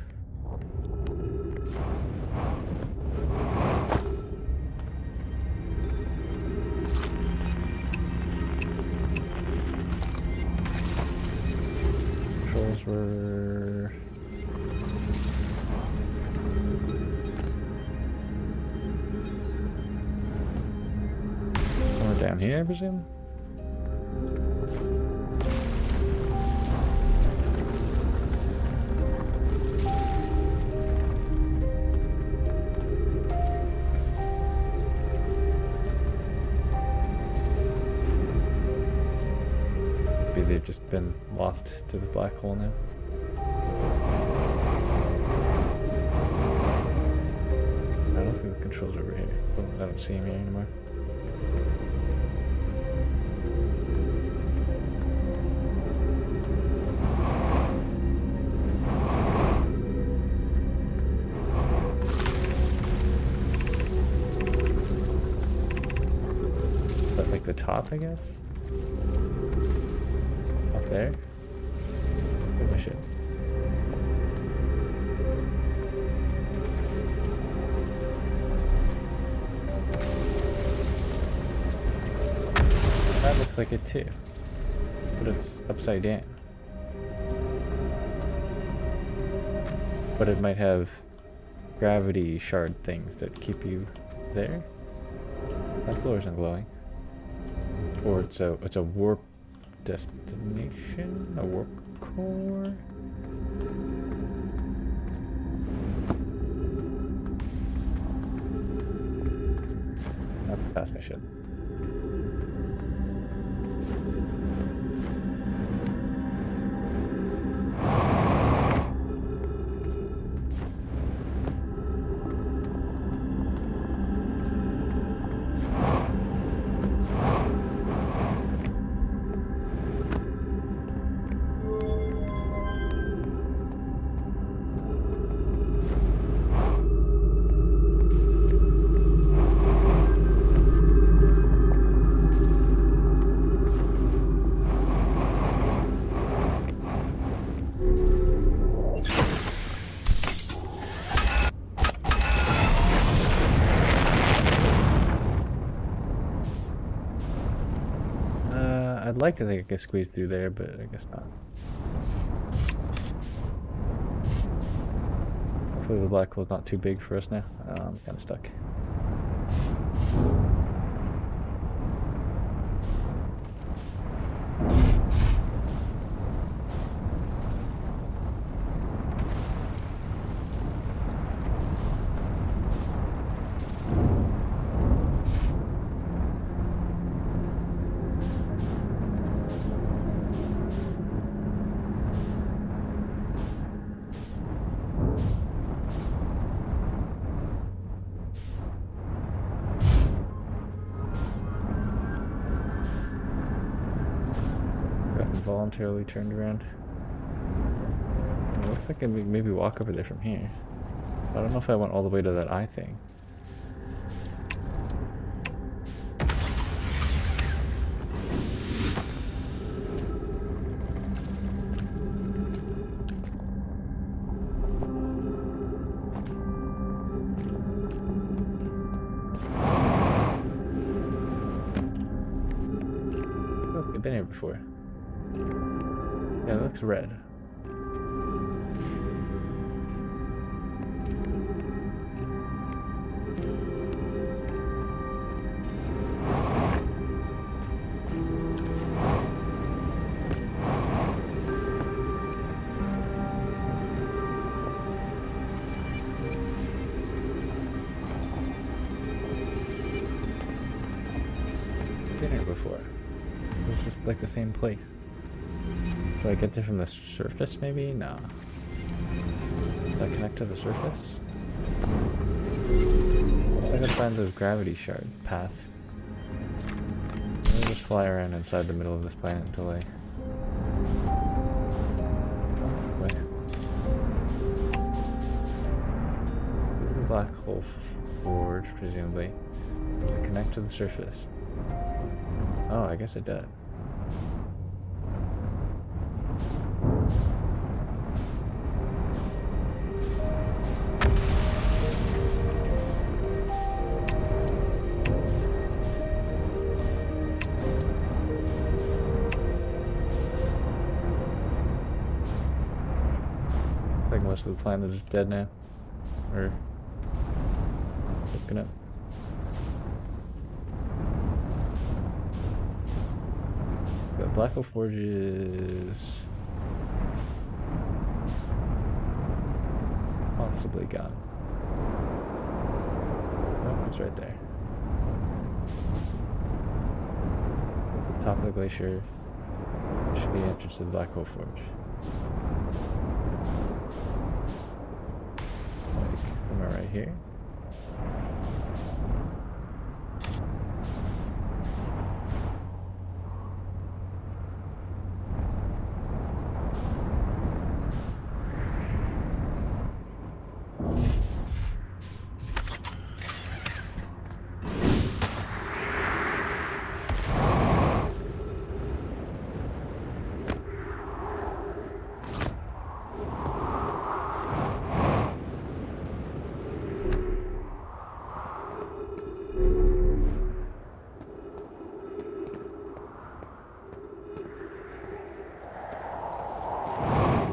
Controls were... somewhere down here, I presume? Maybe they've just been lost to the black hole now. I don't think the controls are over here. Oh, I don't see him here anymore. Is that like the top, I guess? Up there? Where's my ship? That looks like it too, but it's upside down. But it might have gravity shard things that keep you there. That floor isn't glowing. Or it's a warp destination? A warp core? Not past mission. I'd like to think I could squeeze through there, but I guess not. Hopefully the black hole's not too big for us now. I'm kind of stuck. Voluntarily turned around. It looks like I could maybe walk over there from here. I don't know if I went all the way to that eye thing. Oh, I've been here before. Yeah, it looks red. Been here before. It was just like the same place. Do I get there from the surface, maybe? No. Did I connect to the surface? Looks like I find the gravity shard path. Let me just fly around inside the middle of this planet until I... Wait. The black hole forge, presumably. Connect to the surface. Oh, I guess it did. I think most of the planet is dead now. Or looking up. The black hole forge is possibly gone. Oh, it's right there. At the top of the glacier should be the entrance to the black hole forge. Am I right here?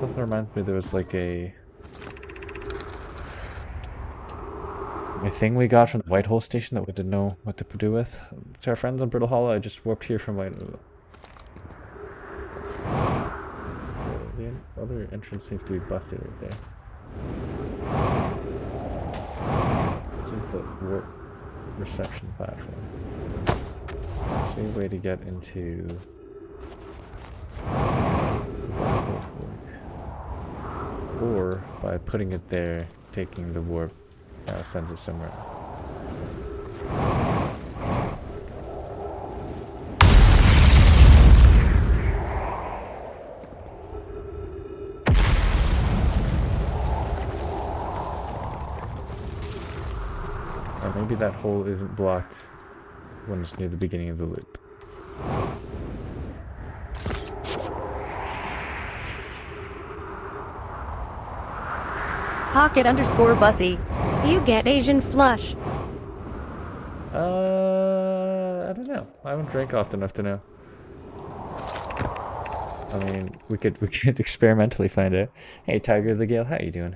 That reminds me there was like a a thing we got from the White Hole station that we didn't know what to do with. To our friends on Brittle Hollow, I just warped here from White Hole. The other entrance seems to be busted right there. This is the warp reception platform. Let's see a way to get into or by putting it there, taking the warp sends it somewhere. Or maybe that hole isn't blocked when it's near the beginning of the loop. Pocket_Bussy. Do you get Asian flush? I don't know. I haven't drank often enough to know. I mean, we could experimentally find it. Hey, Tiger the Gale, how you doing?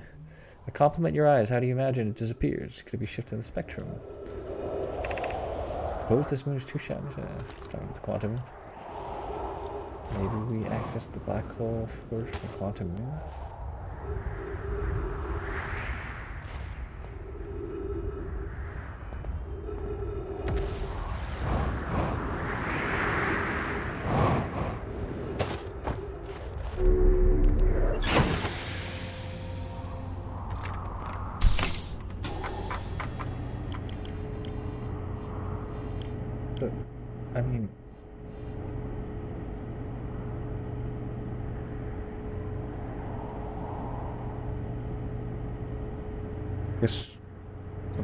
A compliment your eyes. How do you imagine it disappears? Could it be shifted in the spectrum? Suppose this moon is too shiny. Let's talk about the quantum moon. Maybe we access the black hole forge from the quantum moon. But, I mean... This,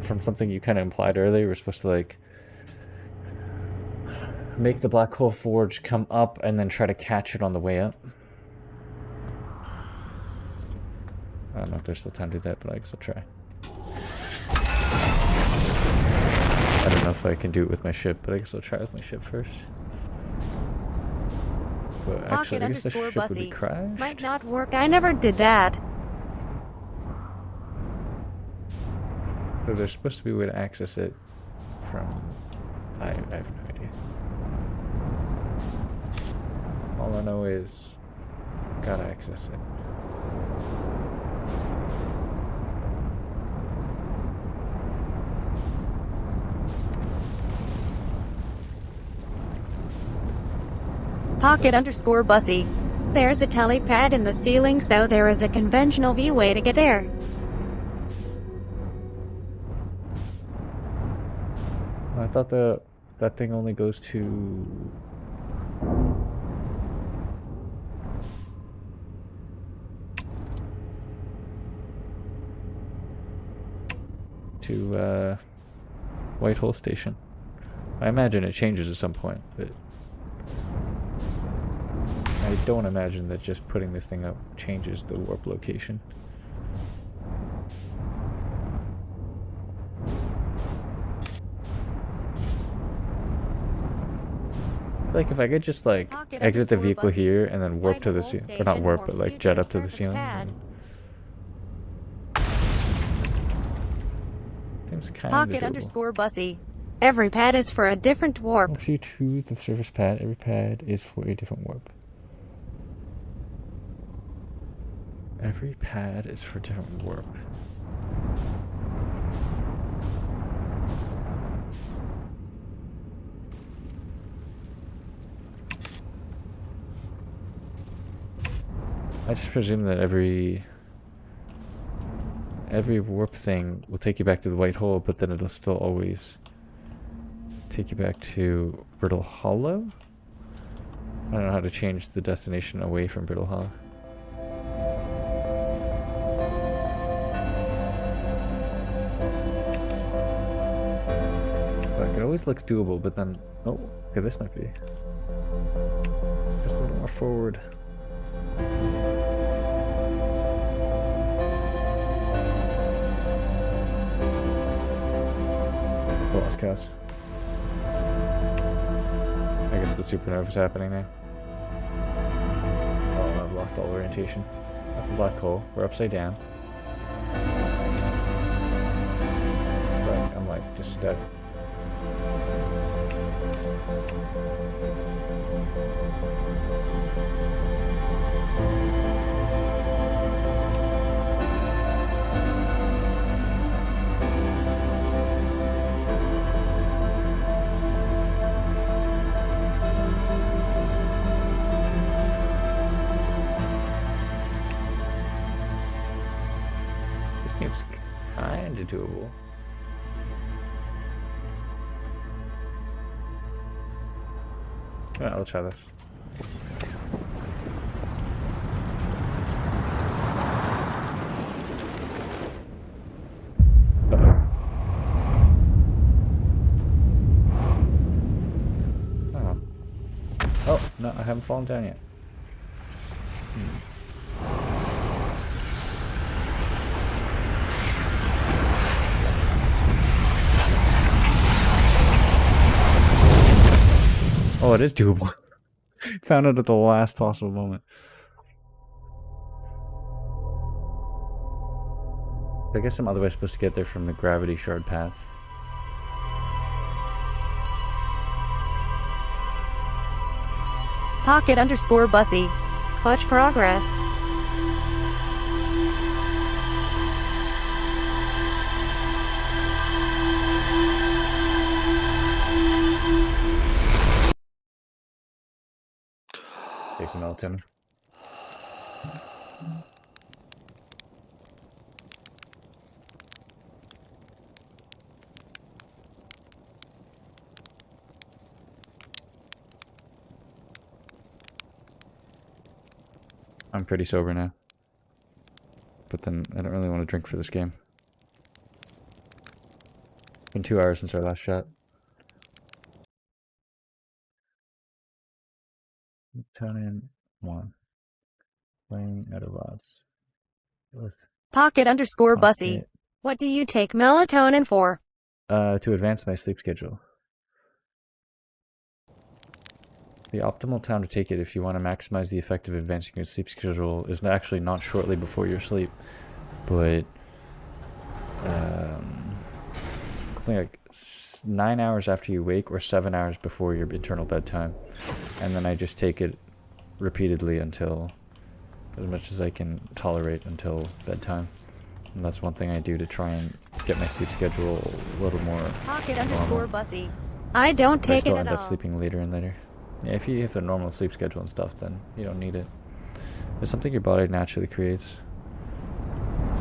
from something you kind of implied earlier, we're supposed to, like, make the black hole forge come up and then try to catch it on the way up. I don't know if there's still time to do that, but I guess I'll try. I don't know if I can do it with my ship, but I guess I'll try with my ship first. But actually, I guess the ship would be crashed. Might not work. I never did that. So there's supposed to be a way to access it from... I have no idea. All I know is... gotta access it. Pocket_Bussy. There's a telepad in the ceiling, so there is a conventional V way to get there. I thought that thing only goes to... White Hole Station. I imagine it changes at some point, but... I don't imagine that just putting this thing up changes the warp location. Like if I could just like exit the vehicle here and then warp to the ceiling, or not warp, but like jet up to the ceiling. Seems kind of Pocket_Bussy. Every pad is for a different warp. See to the surface pad. Every pad is for a different warp. Every pad is for a different warp. I just presume that every warp thing will take you back to the white hole, but then it'll still always take you back to Brittle Hollow? I don't know how to change the destination away from Brittle Hollow. Like, it always looks doable, but then... Oh, okay, this might be. Just a little more forward. It's a lost cause. I guess the supernova's happening now. Oh, I've lost all orientation. That's a black hole. We're upside down. But just stuck. It's kinda doable. Alright, I'll try this. Oh. Oh, no, I haven't fallen down yet. Oh, it is doable. Found it at the last possible moment. I guess some other way supposed to get there from the gravity shard path. Pocket_Bussy. Clutch progress. Take some melatonin. I'm pretty sober now. But then I don't really want to drink for this game. It's been 2 hours since our last shot. Melatonin 1. Playing out of odds. Pocket_Bussy. What do you take melatonin for? To advance my sleep schedule. The optimal time to take it if you want to maximize the effect of advancing your sleep schedule is actually not shortly before your sleep, but something like 9 hours after you wake or 7 hours before your internal bedtime. And then I just take it repeatedly until as much as I can tolerate until bedtime. And that's one thing I do to try and get my sleep schedule a little more Pocket_Bussy. I don't take it at all. I still end up sleeping later and later. Yeah, if you have a normal sleep schedule and stuff, then you don't need it. It's something your body naturally creates.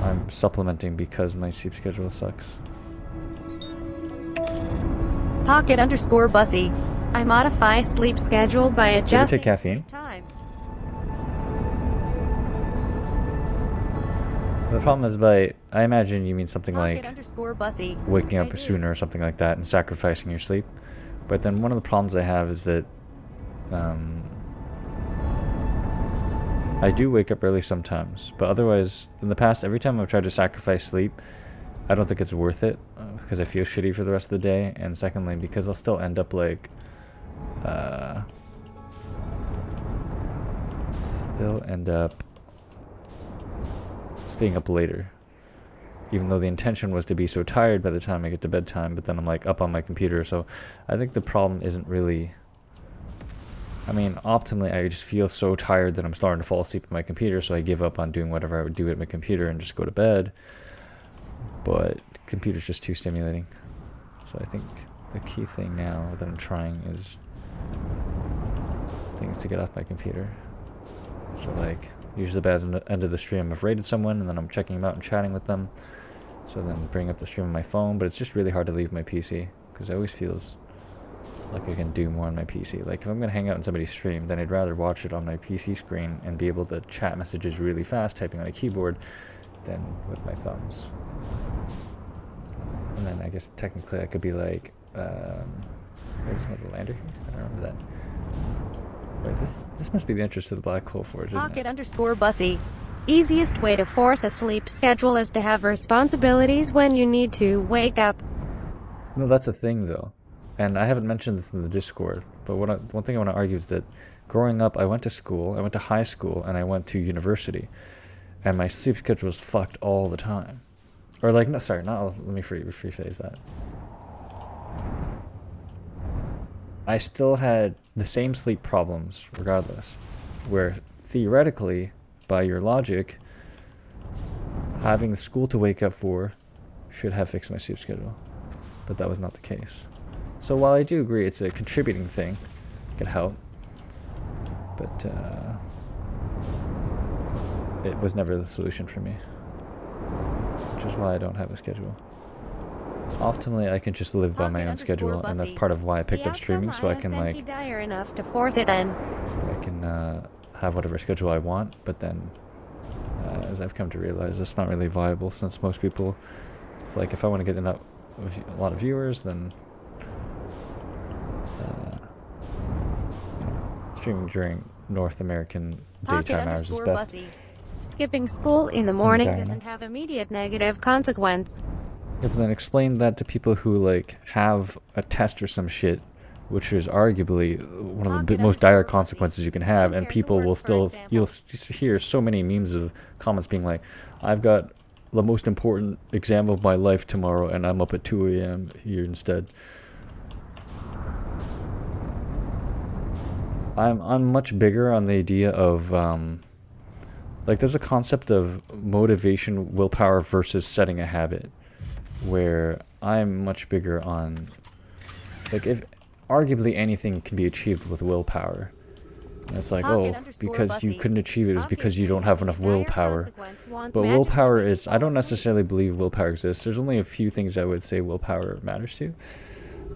I'm supplementing because my sleep schedule sucks. Pocket_Bussy. I modify sleep schedule by adjusting take caffeine? sleep time. The problem is I imagine you mean something like Pocket_Bussy. waking up sooner or something like that and sacrificing your sleep. But then one of the problems I have is that I do wake up early sometimes, but otherwise, in the past, every time I've tried to sacrifice sleep, I don't think it's worth it because I feel shitty for the rest of the day, and secondly, because I'll still end up like staying up later, even though the intention was to be so tired by the time I get to bedtime, but then I'm like up on my computer. So I think the problem isn't really, I mean, optimally I just feel so tired that I'm starting to fall asleep at my computer, so I give up on doing whatever I would do at my computer and just go to bed. But the computer's just too stimulating. So I think the key thing now that I'm trying is things to get off my computer. So like, usually by the end of the stream I've rated someone and then I'm checking them out and chatting with them. So then bring up the stream on my phone, but it's just really hard to leave my PC because it always feels like I can do more on my PC. Like if I'm gonna hang out in somebody's stream, then I'd rather watch it on my PC screen and be able to chat messages really fast typing on a keyboard than with my thumbs. And then I guess technically I could be like, is the lander here? I don't remember that. Wait, this must be the entrance to the black hole forge, isn't it? Pocket_Bussy. Easiest way to force a sleep schedule is to have responsibilities when you need to wake up. No, that's a thing though. And I haven't mentioned this in the Discord, but one thing I want to argue is that growing up, I went to school, I went to high school, and I went to university. And my sleep schedule was fucked all the time. Or like, no, sorry, not all, let me rephrase that. I still had the same sleep problems regardless, where theoretically, by your logic, having the school to wake up for should have fixed my sleep schedule, but that was not the case. So while I do agree it's a contributing thing, it could help, but it was never the solution for me, which is why I don't have a schedule. Optimally, I can just live by my own schedule, and that's part of why I picked up streaming, so I can like, dire enough to force it in. so I can have whatever schedule I want. But then, as I've come to realize, it's not really viable since most people, like, if I want to get a lot of viewers, then streaming during North American daytime hours is best. Bussy. Skipping school in the morning doesn't have immediate negative consequence. Yeah, but then explain that to people who like have a test or some shit, which is arguably one of the most dire consequences you can have, and people will still, you'll hear so many memes of comments being like, I've got the most important exam of my life tomorrow and I'm up at 2 a.m. here instead. I'm much bigger on the idea of like, there's a concept of motivation, willpower versus setting a habit, where I'm much bigger on, like, if arguably anything can be achieved with willpower. And it's like, oh, because you couldn't achieve it is because you don't have enough willpower. But willpower is, I don't necessarily believe willpower exists. There's only a few things I would say willpower matters to,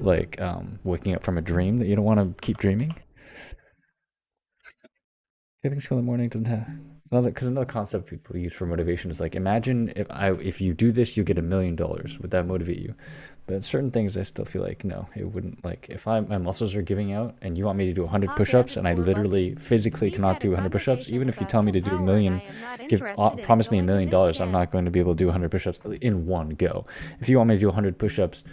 like waking up from a dream that you don't want to keep dreaming. Getting school in the morning doesn't have another concept people use for motivation is like, imagine if you do this, you get $1 million. Would that motivate you? But certain things I still feel like no, it wouldn't. Like if my muscles are giving out and you want me to do 100 push-ups and I literally physically cannot do 100 push-ups, even if you tell me to do 1 million, promise me $1 million, I'm not going to be able to do 100 push-ups in one go. If you want me to do 100 push-ups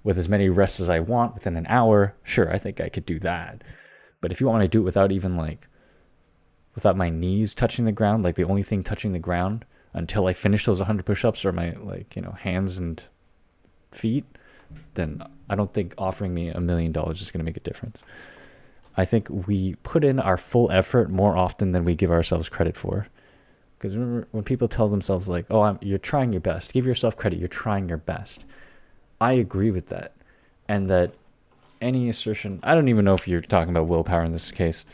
with as many rests as I want within an hour, sure, I think I could do that. But if you want me to do it without even like, without my knees touching the ground, like the only thing touching the ground until I finish those 100 push-ups are my, like, you know, hands and feet, then I don't think offering me $1 million is going to make a difference. I think we put in our full effort more often than we give ourselves credit for. Because remember, when people tell themselves like, oh, you're trying your best, give yourself credit, you're trying your best. I agree with that. And that any assertion, I don't even know if you're talking about willpower in this case.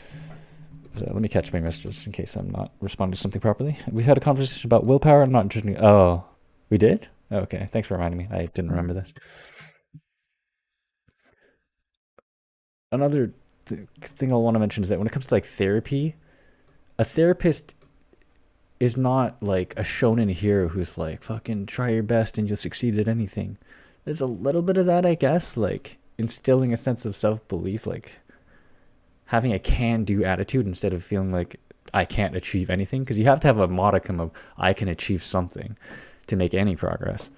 So let me catch my messages in case I'm not responding to something properly. We've had a conversation about willpower. I'm not interested. Oh, we did? Okay, thanks for reminding me. I didn't remember this. Another thing I want to mention is that when it comes to like therapy, a therapist is not like a shonen hero who's like, fucking try your best and you'll succeed at anything. There's a little bit of that, I guess, like instilling a sense of self-belief, like having a can-do attitude instead of feeling like I can't achieve anything, because you have to have a modicum of I can achieve something to make any progress.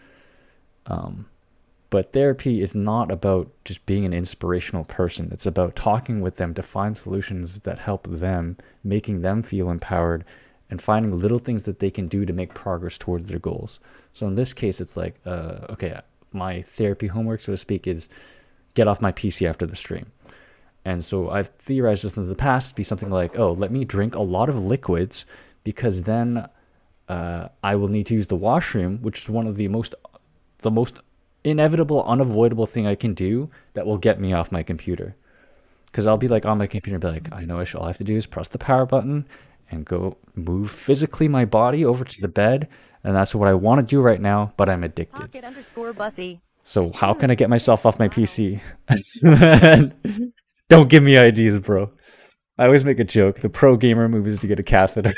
But therapy is not about just being an inspirational person. It's about talking with them to find solutions that help them, making them feel empowered, and finding little things that they can do to make progress towards their goals. So in this case, it's like, okay, my therapy homework, so to speak, is get off my PC after the stream. And so I've theorized this in the past to be something like, oh, let me drink a lot of liquids because then I will need to use the washroom, which is one of the most inevitable, unavoidable thing I can do that will get me off my computer. Because I'll be like on my computer and be like, I know all I have to do is press the power button and go move physically my body over to the bed. And that's what I want to do right now, but I'm addicted. Pocket_Bussy. So how can I get myself off my PC? Don't give me ideas, bro. I always make a joke. The pro gamer move is to get a catheter.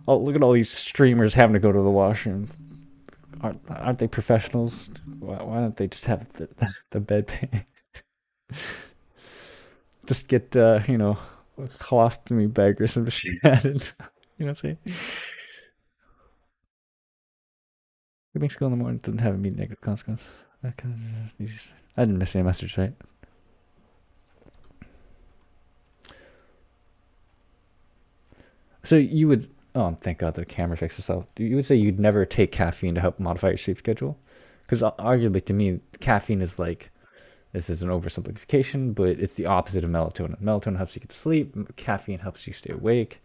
Oh, look at all these streamers having to go to the washroom. Aren't they professionals? Why don't they just have the bed pay? Just get, you know, a colostomy bag or some shit added. You know what I'm saying? Skipping school in the morning doesn't have a negative consequence. I didn't miss any message, right? So you would, oh, thank God the camera fixed itself. You would say you'd never take caffeine to help modify your sleep schedule? Because arguably to me, caffeine is like This is an oversimplification, but it's the opposite of melatonin. Melatonin helps you get to sleep. Caffeine helps you stay awake.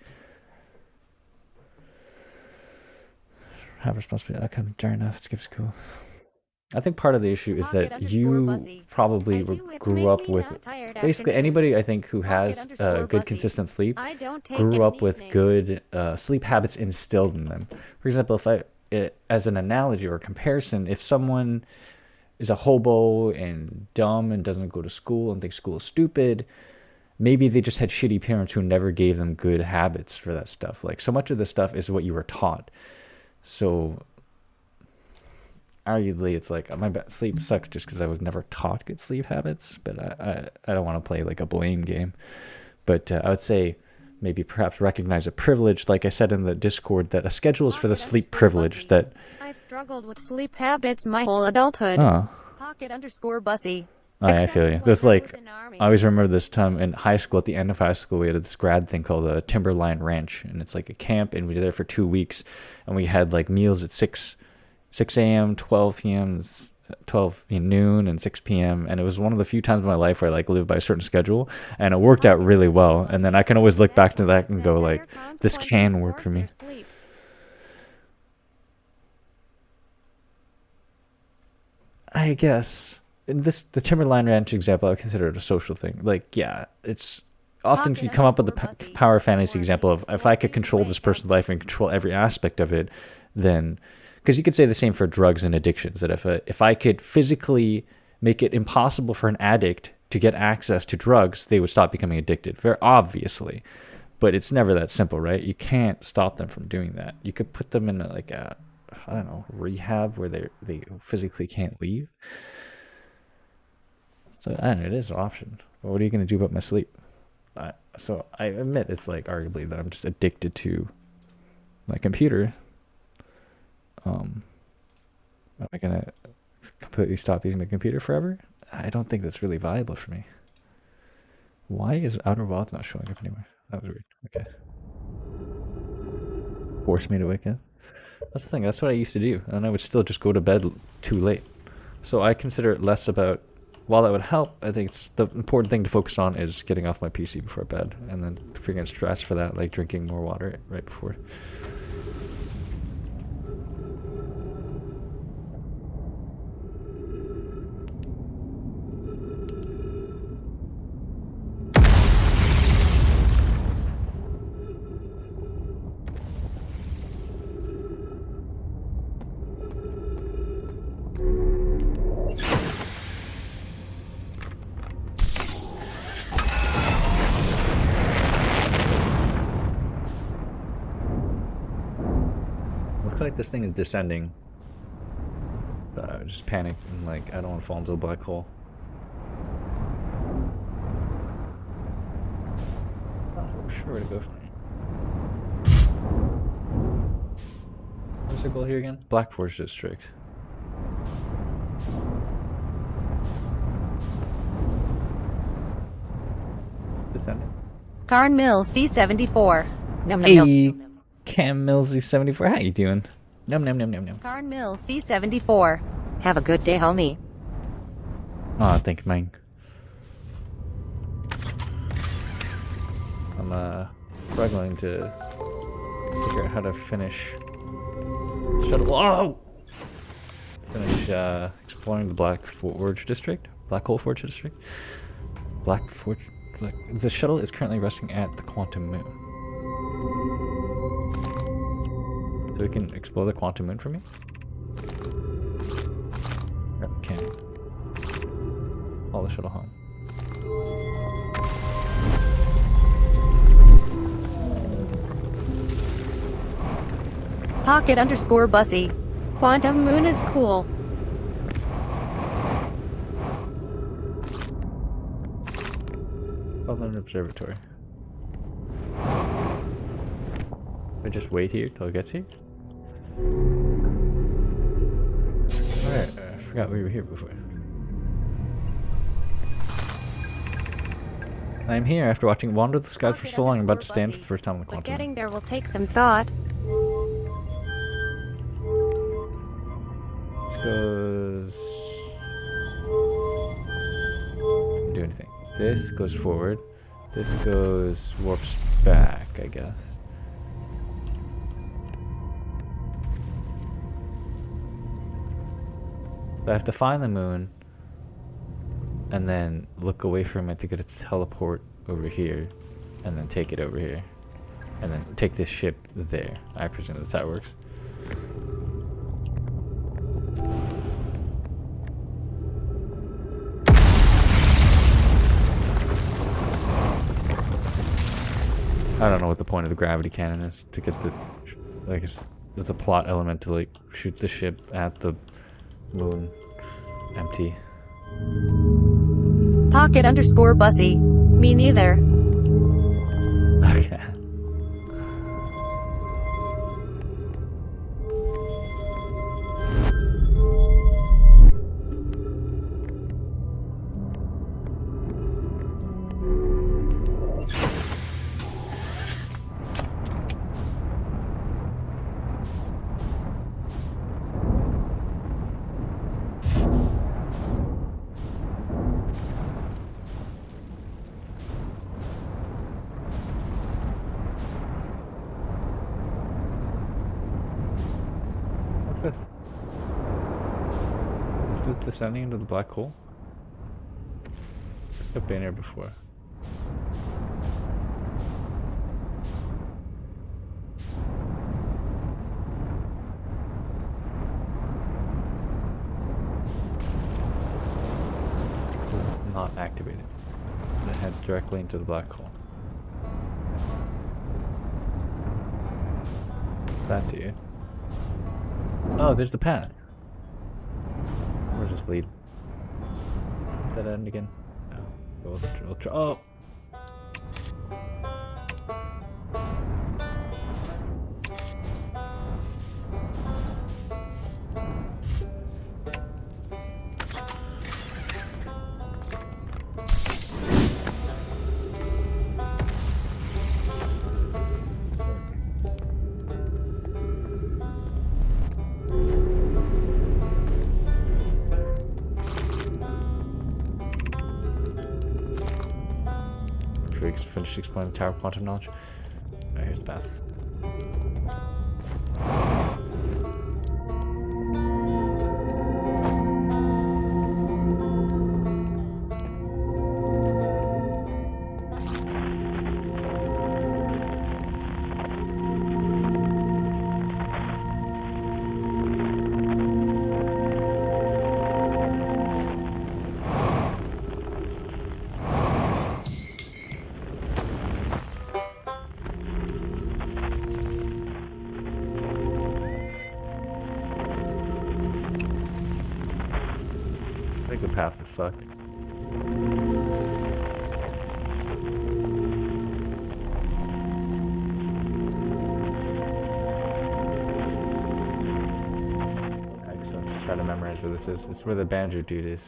Have responsibility. I come fair enough. Skip school. I think part of the issue is that you probably grew up with basically anybody I think who has good consistent sleep grew up with good sleep habits instilled in them. For example, as an analogy or comparison, if someone is a hobo and dumb and doesn't go to school and thinks school is stupid, maybe they just had shitty parents who never gave them good habits for that stuff. Like, so much of this stuff is what you were taught. So arguably it's like my sleep sucks just because I was never taught good sleep habits, but I don't want to play like a blame game. But I would say maybe perhaps recognize a privilege, like I said in the Discord, that a schedule is for the sleep privileged. That I've struggled with sleep habits my whole adulthood. Pocket_bussy. I feel you. There's like, I always remember this time in high school, at the end of high school, we had this grad thing called a Timberline Ranch, and it's like a camp, and we were there for 2 weeks, and we had like meals at 6 a.m., 12 p.m., 12 noon, and 6 p.m. And it was one of the few times in my life where I like lived by a certain schedule, and it worked out really well. And then I can always look back to that and go like, this can work for me. I guess the Timberline Ranch example, I would consider it a social thing. Like, yeah, it's often you come up with the power fantasy example of if I could control this person's life and control every aspect of it, then, because you could say the same for drugs and addictions, that if I could physically make it impossible for an addict to get access to drugs, they would stop becoming addicted, very obviously. But it's never that simple, right? You can't stop them from doing that. You could put them in like a, I don't know, rehab where they physically can't leave. So I don't know, it is an option. But what are you going to do about my sleep? So I admit it's like arguably that I'm just addicted to my computer. Am I going to completely stop using my computer forever? I don't think that's really viable for me. Why is Outer Wilds not showing up anymore? That was weird. Okay. Forced me to wake up. That's the thing. That's what I used to do. And I would still just go to bed too late. So I consider it less about, while that would help, I think it's the important thing to focus on is getting off my PC before bed. And then figuring out stress for that, like drinking more water right before. Like this thing is descending. I just panicked and like I don't want to fall into a black hole. I'm sure where to go from here. What's our goal here again? Black Forge District. Descending. Carn Mill C74. Hey, Cam Mills C74. How you doing? Num num num num num. Carn Mill C74. Have a good day, homie. Oh, thank you, man. I'm struggling to figure out how to finish. Whoa! Finish exploring the Black Forge District. Black Hole Forge District. Black Forge. The shuttle is currently resting at the Quantum Moon. So we can explore the Quantum Moon for me? Yep, can. Call the shuttle home. Pocket_bussy. Quantum Moon is cool. Southern Observatory. I just wait here till it gets here? Alright, I forgot we were here before. I'm here after watching Wander the Skies for so long. I'm about to stand for the first time on the Quantum. Getting there will take some thought. This goes... This goes forward. This goes warps back, I guess. So I have to find the moon and then look away from it to get it to teleport over here and then take it over here and then take this ship there. I presume that's how it works. I don't know what the point of the gravity cannon is, to get the, like, there's a plot element to like shoot the ship at the moon empty. Pocket_Bussy. Me neither. Okay. What's this? Is this descending into the black hole? I've been here before. This is not activated. It heads directly into the black hole. What's that do you? Oh, there's the path. Or just lead. Did that end again? No. We'll try. Oh! Finish exploring the Tower of Quantum Knowledge. Alright, here's the path. I think the path is fucked. Actually, I'm just trying to memorize where this is. It's where the banjo dude is.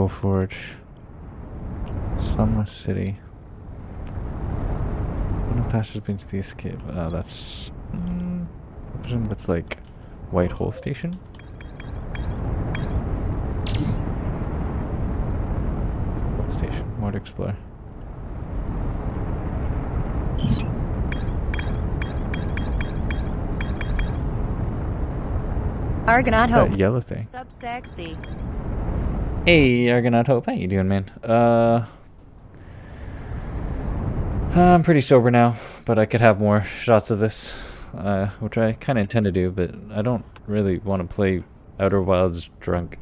Forge, Sunless City. Passage between the escape. That's... I presume that's like White Hole Station? Station. More to explore. Argonaut Hope. That yellow thing. Sub sexy. Hey, Argonaut Hope. How you doing, man? I'm pretty sober now, but I could have more shots of this, which I kind of intend to do, but I don't really want to play Outer Wilds drunk.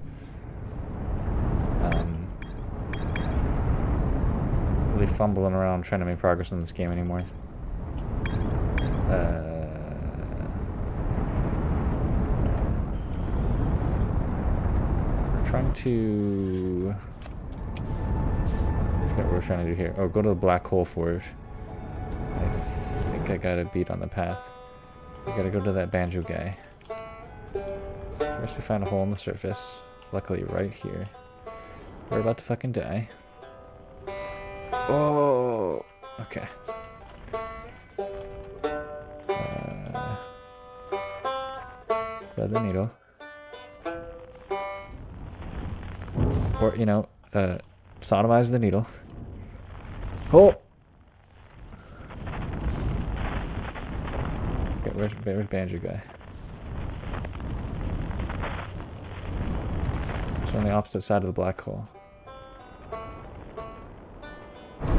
Really fumbling around trying to make progress in this game anymore. Trying to... I forget what we're trying to do here. Oh, go to the Black Hole Forge. I think I got a beat on the path. I gotta go to that banjo guy. First we find a hole in the surface. Luckily right here. We're about to fucking die. Oh, okay. Grab the needle. Or, you know, sodomize the needle. Oh! Okay, where's Banjo guy? It's on the opposite side of the black hole.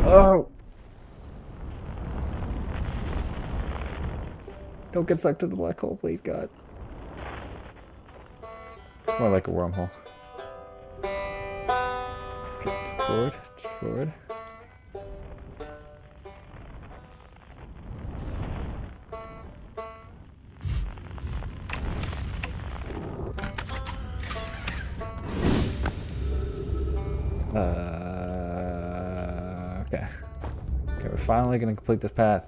Oh! Don't get sucked to the black hole, please, God. More like a wormhole. Forward, forward. Okay. Okay, we're finally gonna complete this path.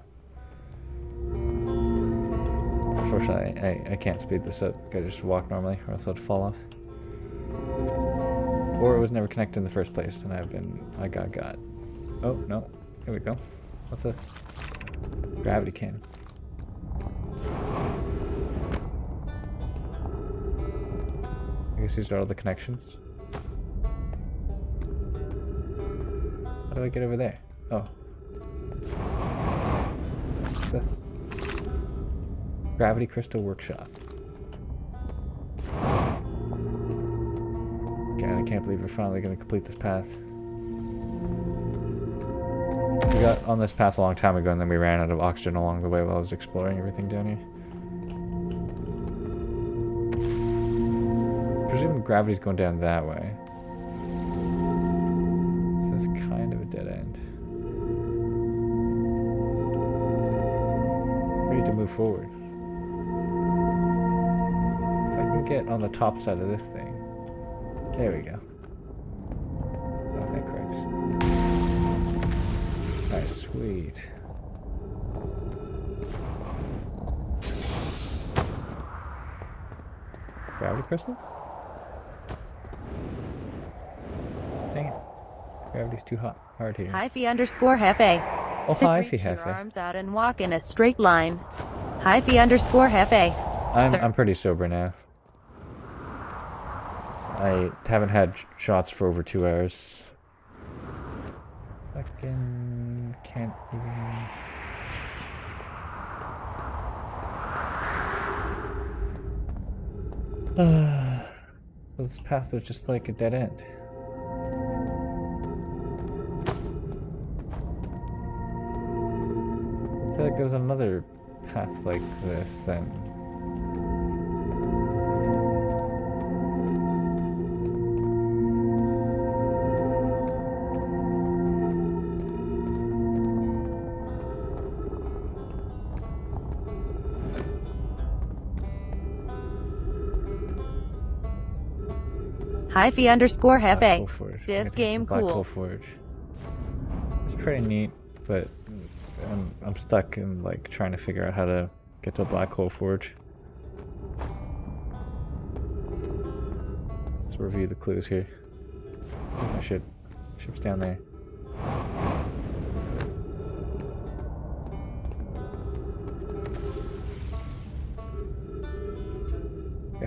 Unfortunately, I can't speed this up. I just walk normally, or else I'd fall off. Or it was never connected in the first place, and I got. Oh, no. Here we go. What's this? Gravity cannon. I guess these are all the connections. How do I get over there? Oh. What's this? Gravity Crystal Workshop. God, I can't believe we're finally going to complete this path. We got on this path a long time ago, and then we ran out of oxygen along the way while I was exploring everything down here. I presume gravity's going down that way. So this is kind of a dead end. We need to move forward. If I can get on the top side of this thing. There we go. Oh, thank Christ. Alright, sweet. Gravity crystals? Dang it. Gravity's too hard here. Hyphy_Hefe. Oh, Reach your Hyphy. arms out and walk in a straight line. Hyphy_Hefe. I'm pretty sober now. I haven't had shots for over 2 hours. Fucking can't even... This path was just like a dead end. I feel like there was another path like this then. Hyphy_Hefe. This game Black Hole cool. Forge. It's pretty neat, but I'm stuck in like trying to figure out how to get to Black Hole Forge. Let's review the clues here. Oh shit. Ship's down there.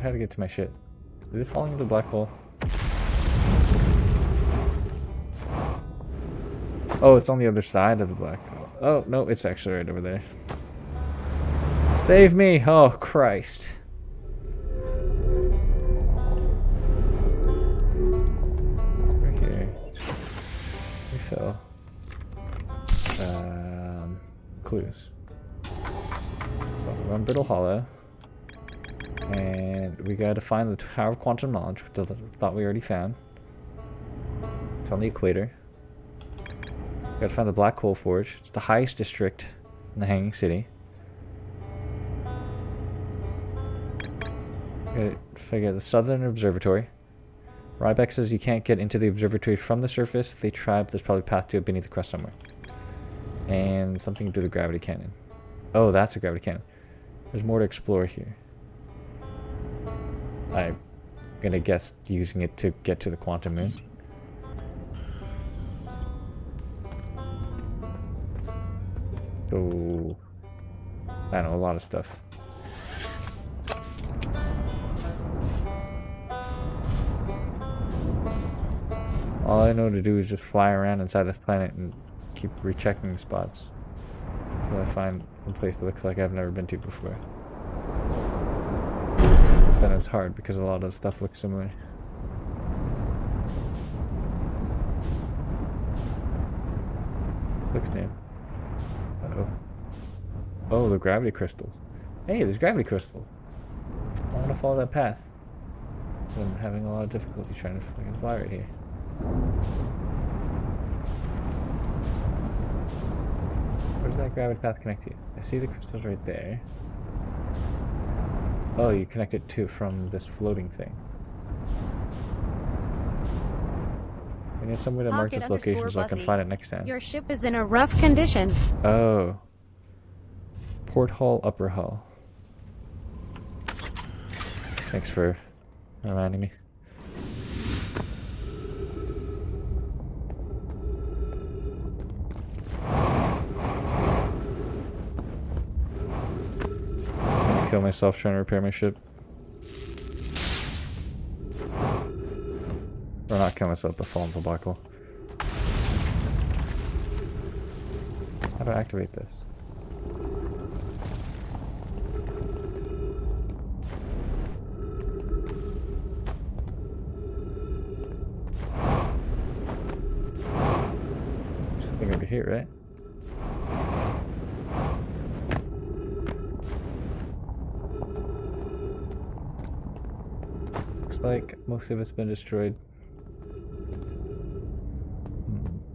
forget how to get to my shit. Is it falling into the black hole? Oh, it's on the other side of the black hole. Oh, no, it's actually right over there. Save me! Oh, Christ. Right here. We fell. Clues. So we're on Biddle Hollow. And we gotta find the Tower of Quantum Knowledge, which I thought we already found. It's on the equator. We gotta find the Black Hole Forge. It's the highest district in the Hanging City. We gotta figure out the Southern Observatory. Ryback says you can't get into the observatory from the surface. They tried, but there's probably a path to it beneath the crust somewhere. And something to do with the gravity cannon. Oh, that's a gravity cannon. There's more to explore here. I'm gonna guess using it to get to the quantum moon. So, I don't know, a lot of stuff. All I know to do is just fly around inside this planet and keep rechecking the spots until I find a place that looks like I've never been to before. Then it's hard because a lot of the stuff looks similar. This looks new. Uh-oh. Oh, the gravity crystals. Hey, there's gravity crystals. I want to follow that path. I'm having a lot of difficulty trying to fucking fly right here. Where does that gravity path connect to? I see the crystals right there. Oh, you connect it to from this floating thing. I need somewhere to mark this location so I can find it next time. Your ship is in a rough condition. Oh. Port Hall, Upper Hall. Thanks for reminding me. Kill myself trying to repair my ship. Or not kill myself, but fall into the black hole. How do I activate this? This thing over here, right? Like most of it's been destroyed.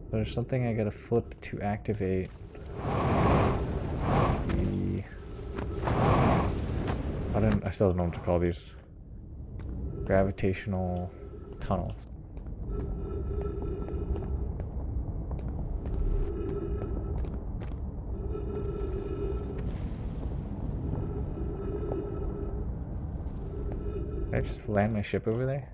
There's something I gotta flip to activate the... I still don't know what to call these. Gravitational tunnels. Can I just land my ship over there?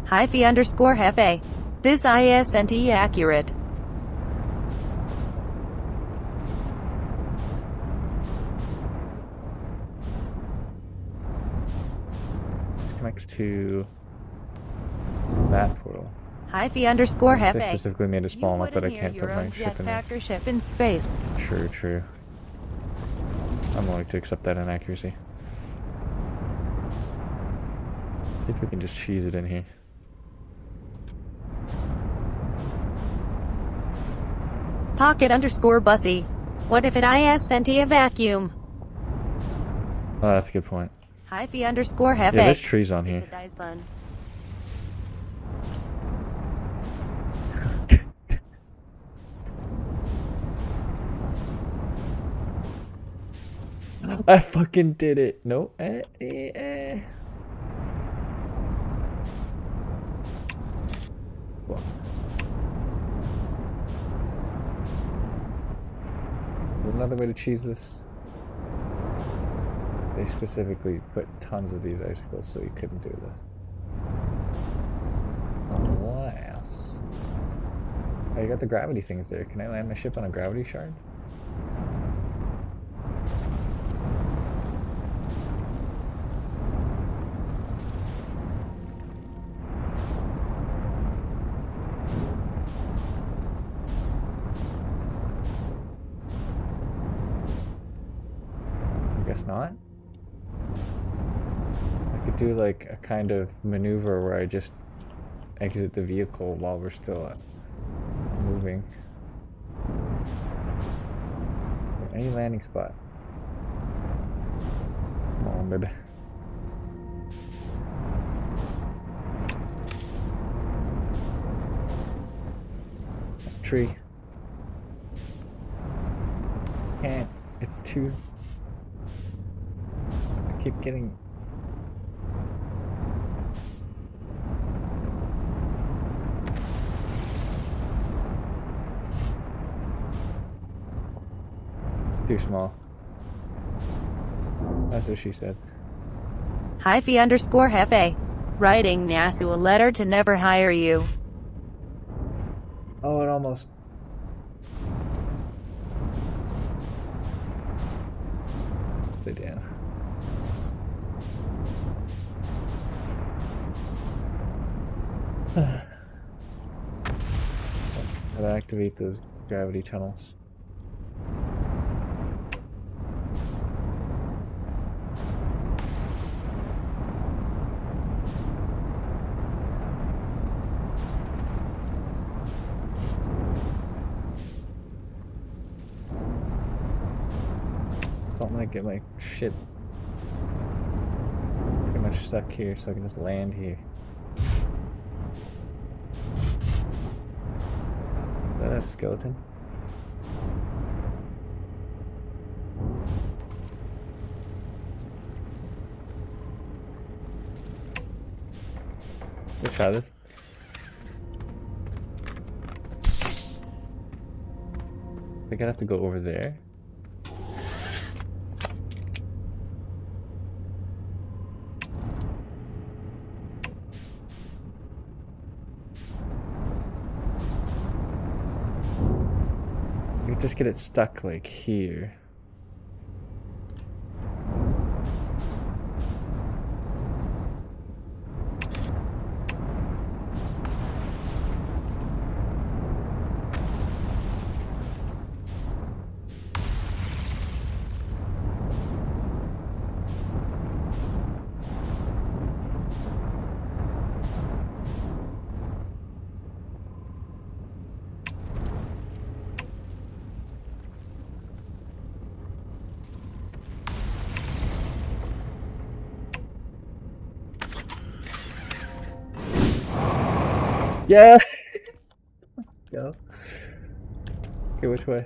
Hyphy_Hefe. This isn't accurate. This connects to that portal. Hyphy_Hefe. They specifically made it small enough that I can't put my ship in there. Jetpack or ship in space. True, true. I'm willing to accept that inaccuracy. See if we can just cheese it in here. Pocket_Bussy. What if it isn't a vacuum? Oh, that's a good point. Hyphy_Hefe. Yeah, there's trees on here. It's a Dyson. I fucking did it. No. another way to cheese this? They specifically put tons of these icicles so you couldn't do this. Unless... Oh, you got the gravity things there. Can I land my ship on a gravity shard? I guess not. I could do like a kind of maneuver where I just exit the vehicle while we're still moving. Any landing spot. Come on, baby. Tree. Can't. It's too... I keep getting... It's too small. That's what she said. Hyphy_Hefe. Writing Nasu a letter to never hire you. Oh, it almost... Put it down. Gotta activate those gravity tunnels. I'm gonna get my shit pretty much stuck here so I can just land here. Is that a skeleton? Let's try this. I think I'd have to go over there. Just get it stuck like here. Yeah. Go. Okay, which way?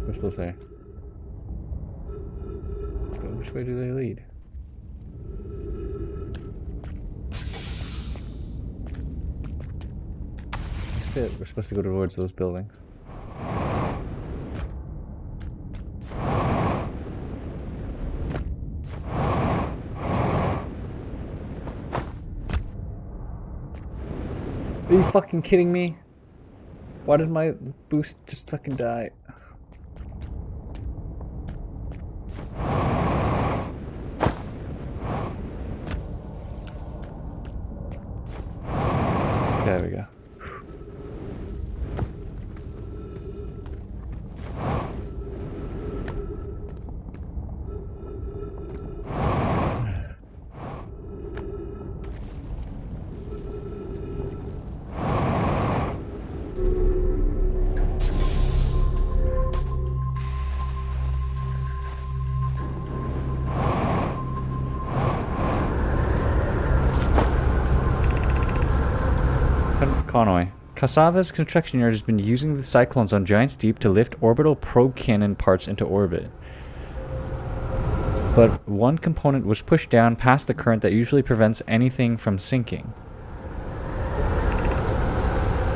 What's still say? Which way do they lead? We're supposed to go towards those buildings. Are you fucking kidding me? Why did my boost just fucking die? There we go. Conway. Cassava's construction yard has been using the cyclones on Giant's Deep to lift orbital probe cannon parts into orbit. But one component was pushed down past the current that usually prevents anything from sinking.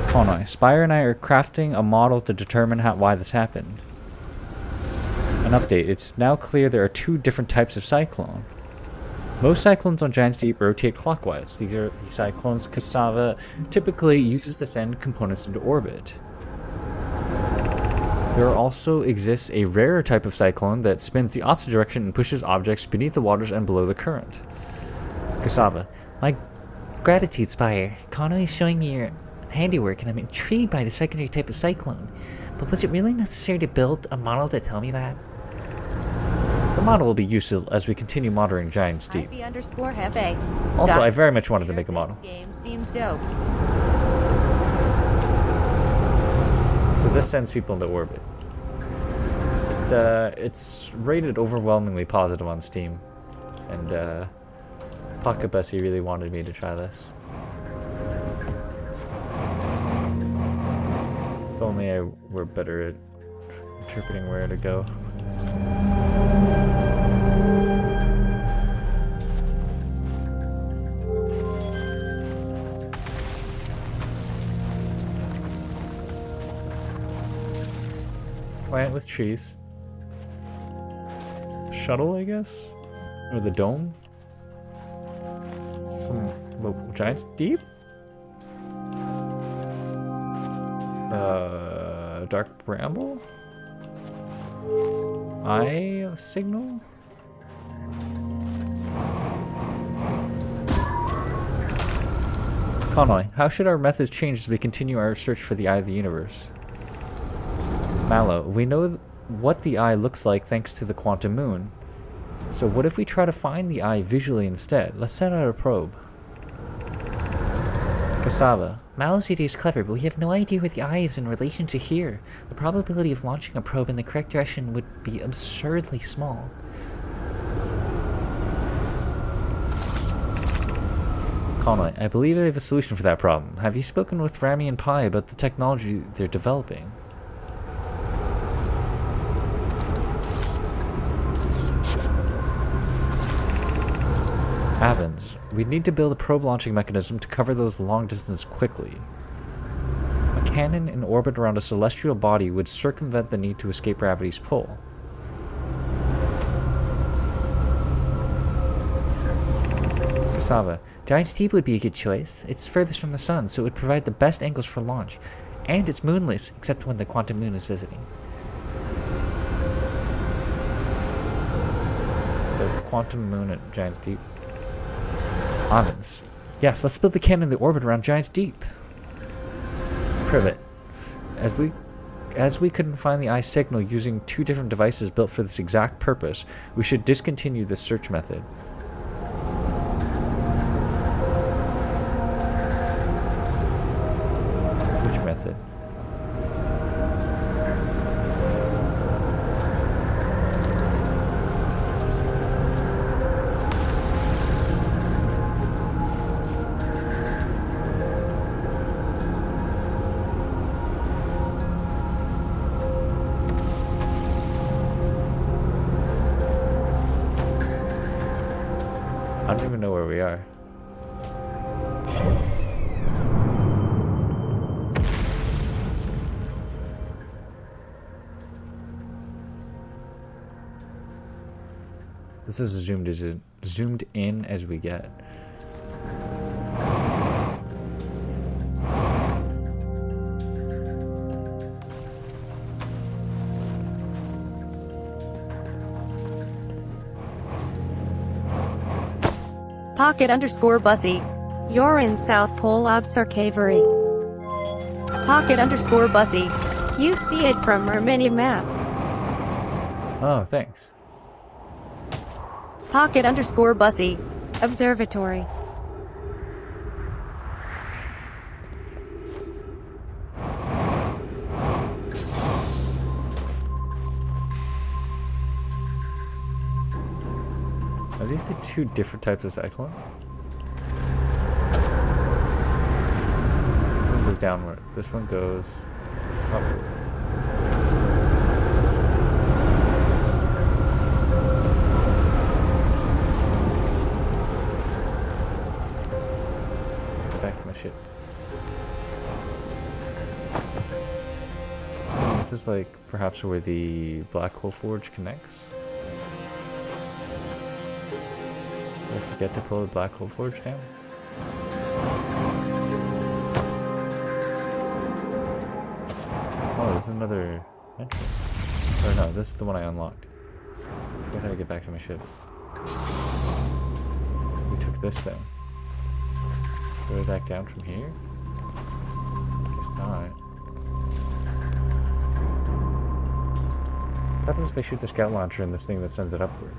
Conway. Spire and I are crafting a model to determine why this happened. An update. It's now clear there are two different types of cyclone. Most cyclones on Giant's Deep rotate clockwise. These are the cyclones Cassava typically uses to send components into orbit. There also exists a rarer type of cyclone that spins the opposite direction and pushes objects beneath the waters and below the current. Cassava. My gratitude, Spire. Conway is showing me your handiwork and I'm intrigued by the secondary type of cyclone. But was it really necessary to build a model to tell me that? The model will be useful as we continue monitoring Giant's Deep. Also, I very much wanted to make a model. This game seems dope. So this sends people into orbit. It's rated overwhelmingly positive on Steam, and Pocket Bessie really wanted me to try this. If only I were better at interpreting where to go. Plant with trees. Shuttle, I guess? Or the dome? Some Giant's Deep? Dark Bramble? Eye of Signal? Conway, how should our methods change as we continue our search for the Eye of the Universe? Mallow, we know what the eye looks like thanks to the quantum moon. So what if we try to find the eye visually instead? Let's send out a probe. Cassava, Mallow's idea is clever, but we have no idea where the eye is in relation to here. The probability of launching a probe in the correct direction would be absurdly small. Conway, I believe I have a solution for that problem. Have you spoken with Rami and Pi about the technology they're developing? Avens, we need to build a probe launching mechanism to cover those long distances quickly. A cannon in orbit around a celestial body would circumvent the need to escape gravity's pull. Cassava, Giant's Deep would be a good choice. It's furthest from the sun, so it would provide the best angles for launch. And it's moonless, except when the quantum moon is visiting. So, quantum moon at Giant's Deep. Avens. Yes, let's build the cannon in the orbit around Giant's Deep. Privet. As we couldn't find the eye signal using two different devices built for this exact purpose, we should discontinue this search method. Which method? I don't even know where we are. This is zoomed in as we get. Pocket_Bussy. You're in South Pole Observatory. Pocket_Bussy. You see it from our mini map. Oh, thanks. Pocket_Bussy. Observatory. Are these the two different types of cyclones? goes downward. This one goes upward. Back to my ship. This is like perhaps where the black hole forge connects. Did I forget to pull the black hole forge down? Oh, there's another entrance. Or no, this is the one I unlocked. So how do I get back to my ship? We took this thing. Go back down from here? Guess not. What happens if I shoot the scout launcher in this thing that sends it upward?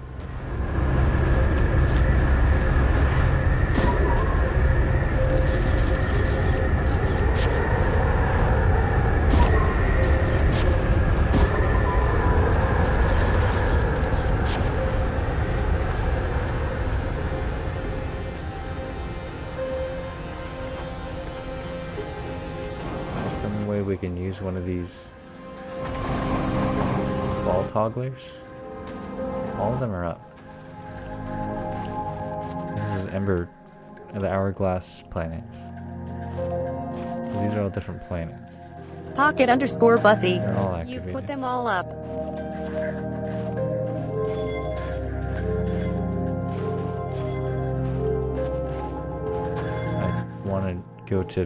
We can use one of these ball togglers. All of them are up. This is Ember, the Hourglass planets. These are all different planets. Pocket underscore Bussy. They're all You activated. put them all up. I want to go to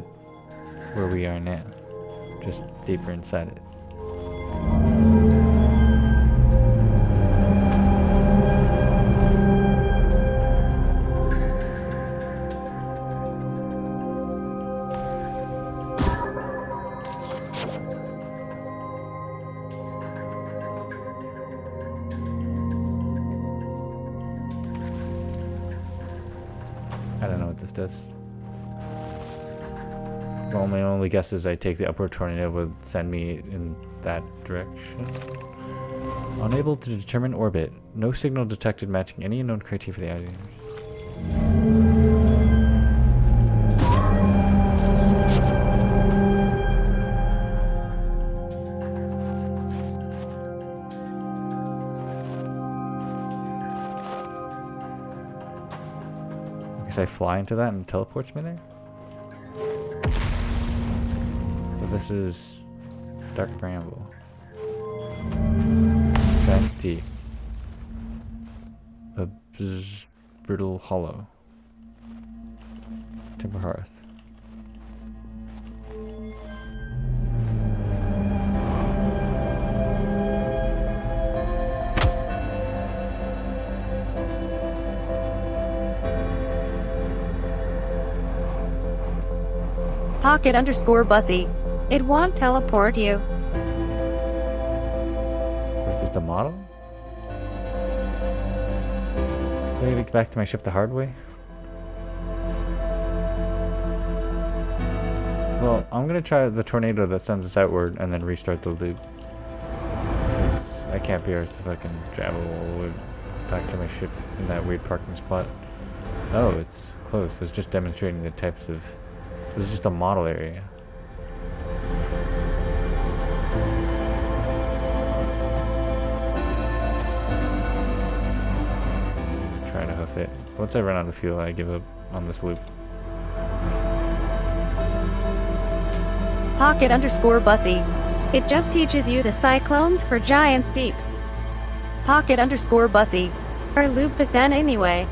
where we are now. Just deeper inside it. I don't know what this does. Well, my only guess is I take the upward tornado would send me in that direction. Unable to determine orbit. No signal detected matching any unknown criteria for the items. I fly into that and it teleports me there? So this is Dark Bramble. Giant Deep. A Brittle Hollow. Timber Hearth. Pocket underscore Bussy. It won't teleport you. It's just a model? Do I get back to my ship the hard way? Well, I'm gonna try the tornado that sends us outward and then restart the loop. Because I can't be arsed to fucking travel all the way back to my ship in that weird parking spot. Oh, it's close. It's just demonstrating the types of... This is just a model area. Trying to hoof it. Once I run out of fuel, I give up on this loop. Pocket underscore Bussy. It just teaches you the cyclones for Giants Deep. Pocket underscore Bussy. Our loop is done anyway.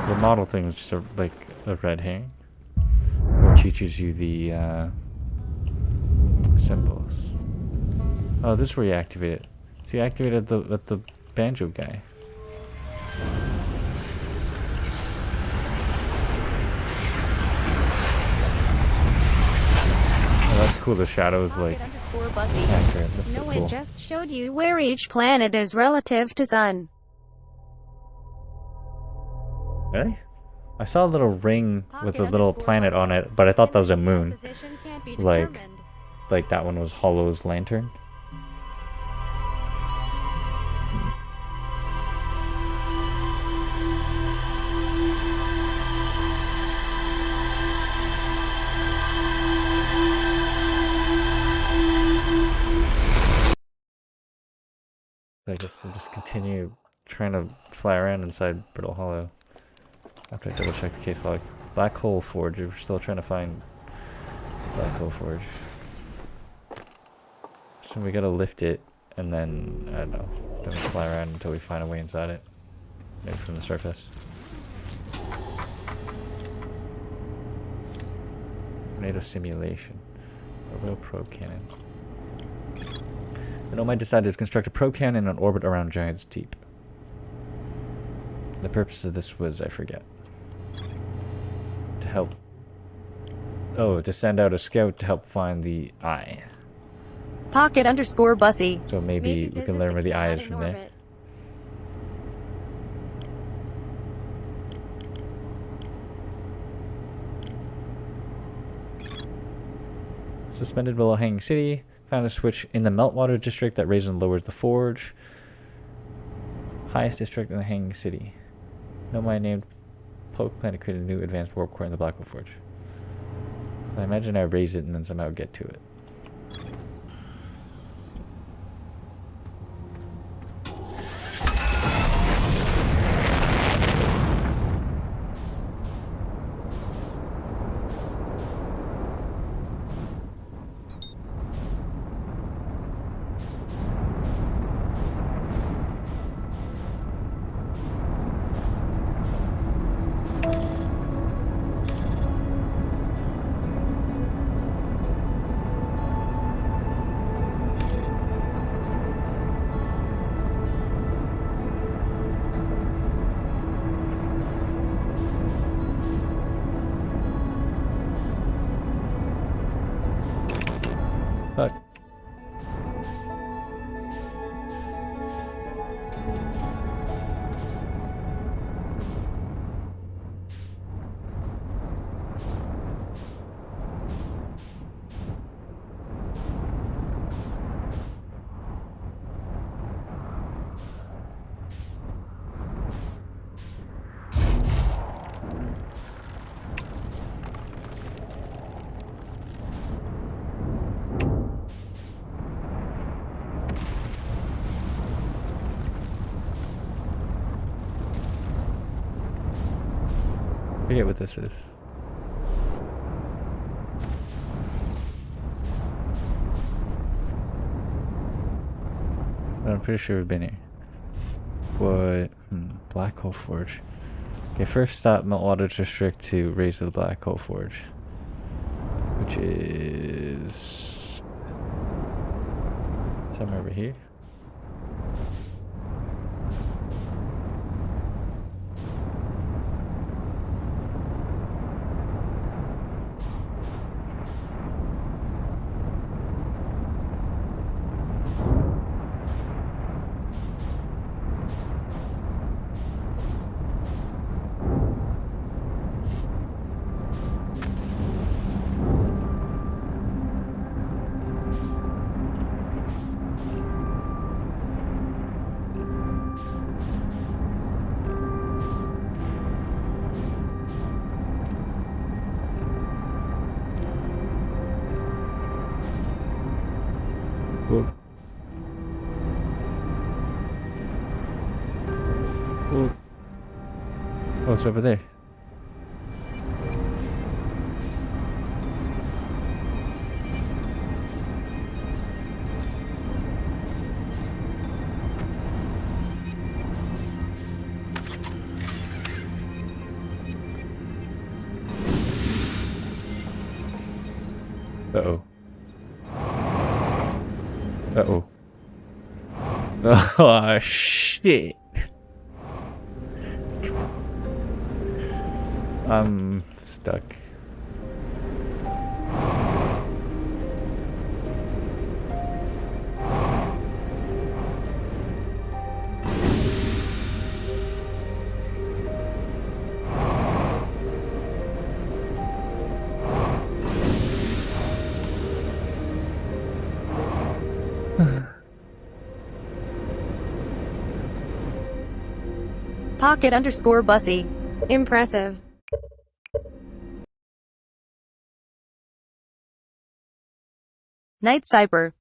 The model thing is just like a red herring, which teaches you the symbols. Oh, this is where you activate it. See, I activated the banjo guy. Oh, that's cool. The shadow is like Underscore Bussy. accurate. That's so No, cool. it just showed you where each planet is relative to Sun. Really? I saw a little ring with a Pocket little underscore planet Bussy. on it, but I thought that was a moon. Position can't be Like- determined. Like that one was Hollow's lantern. I guess we'll just continue trying to fly around inside Brittle Hollow. After I double check the case log. Black Hole Forge. We're still trying to find Black Hole Forge. So we gotta lift it, and then, I don't know, then we fly around until we find a way inside it. Maybe from the surface. Tornado simulation. Orbital probe cannon. The Nomad decided to construct a probe cannon in orbit around Giant's Deep. The purpose of this was, I forget. To help... Oh, to send out a scout to help find the eye. Pocket underscore Bussy. So maybe we can learn where the eye is from there. Suspended below Hanging City. Found a switch in the Meltwater district that raises and lowers the forge. Highest district in the Hanging City. Nomad named Planet created a new advanced warp core in the Black Hole Forge. I imagine I raise it and then somehow get to it. Fuck. Forget what this is. But I'm pretty sure we've been here. What? Black Hole Forge. Okay, first stop Meltwater District to raise to the Black Hole Forge. Which is... somewhere over here. Whoa. Whoa. Oh, it's over there. Uh-oh. Uh-oh. Oh, shit. I'm stuck. Pocket underscore Bussy. Impressive. Night Cyber.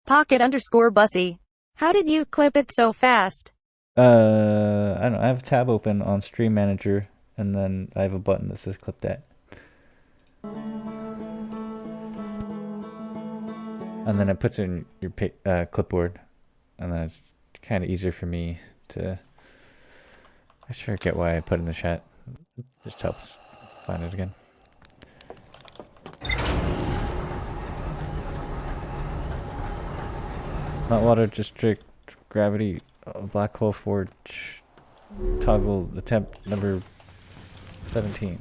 Pocket underscore Bussy. How did you clip it so fast? I don't know. I have a tab open on Stream Manager, and then I have a button that says clip that. And then it puts it in your clipboard, and then it's kind of easier for me to. I sure get why I put it in the chat. It just helps find it again. Not water, just strict gravity. Black hole forge. Toggle attempt number 17.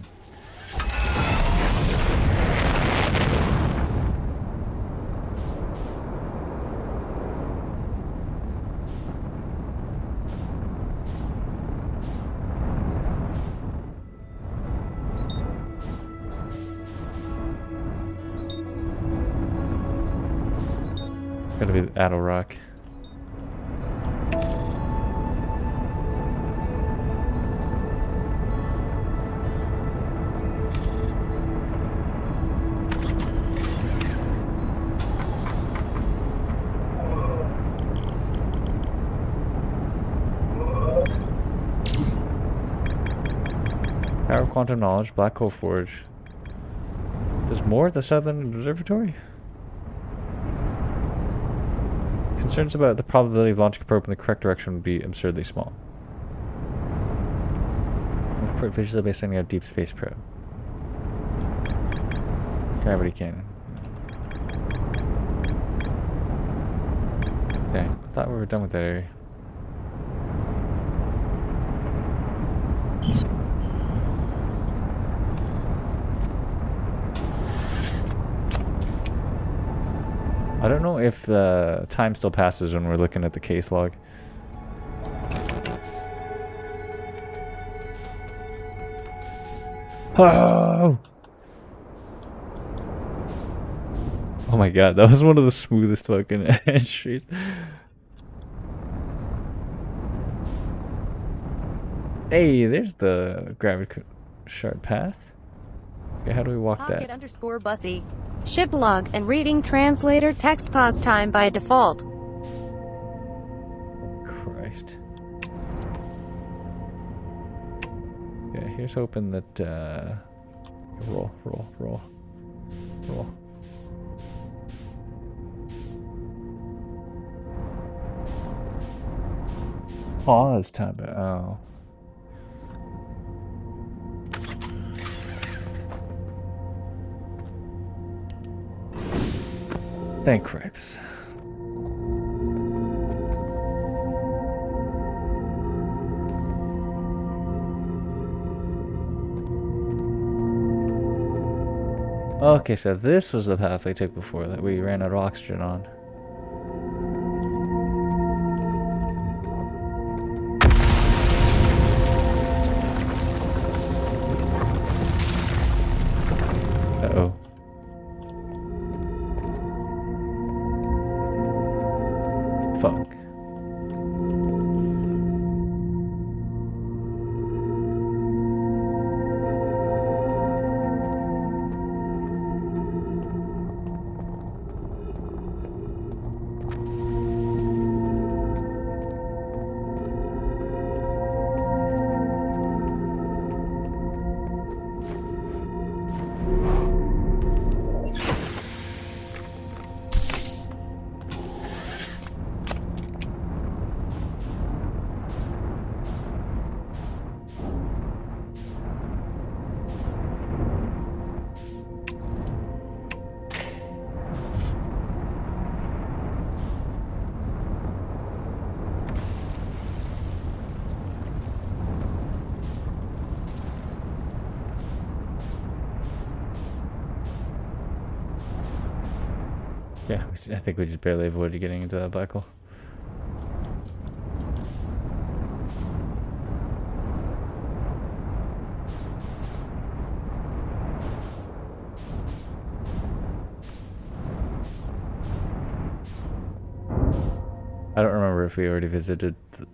Gotta be Adel Rock. Power quantum knowledge, black hole forge. There's more at the Southern Observatory? Concerns about the probability of launching a probe in the correct direction would be absurdly small. Visually based on a deep space probe. Gravity cannon. Dang, I thought we were done with that area. I don't know if time still passes when we're looking at the case log. Oh! Oh my god, that was one of the smoothest fucking entries. Hey, there's the gravity shard path. Okay, how do we walk Pocket that? Underscore Bussy. Ship log and reading translator text pause time by default. Christ. Yeah, here's hoping that roll. Pause time. Oh. Thank cripes. Okay, so this was the path I took before that we ran out of oxygen on. Uh-oh. Fuck. Yeah, I think we just barely avoided getting into that black hole. I don't remember if we already visited the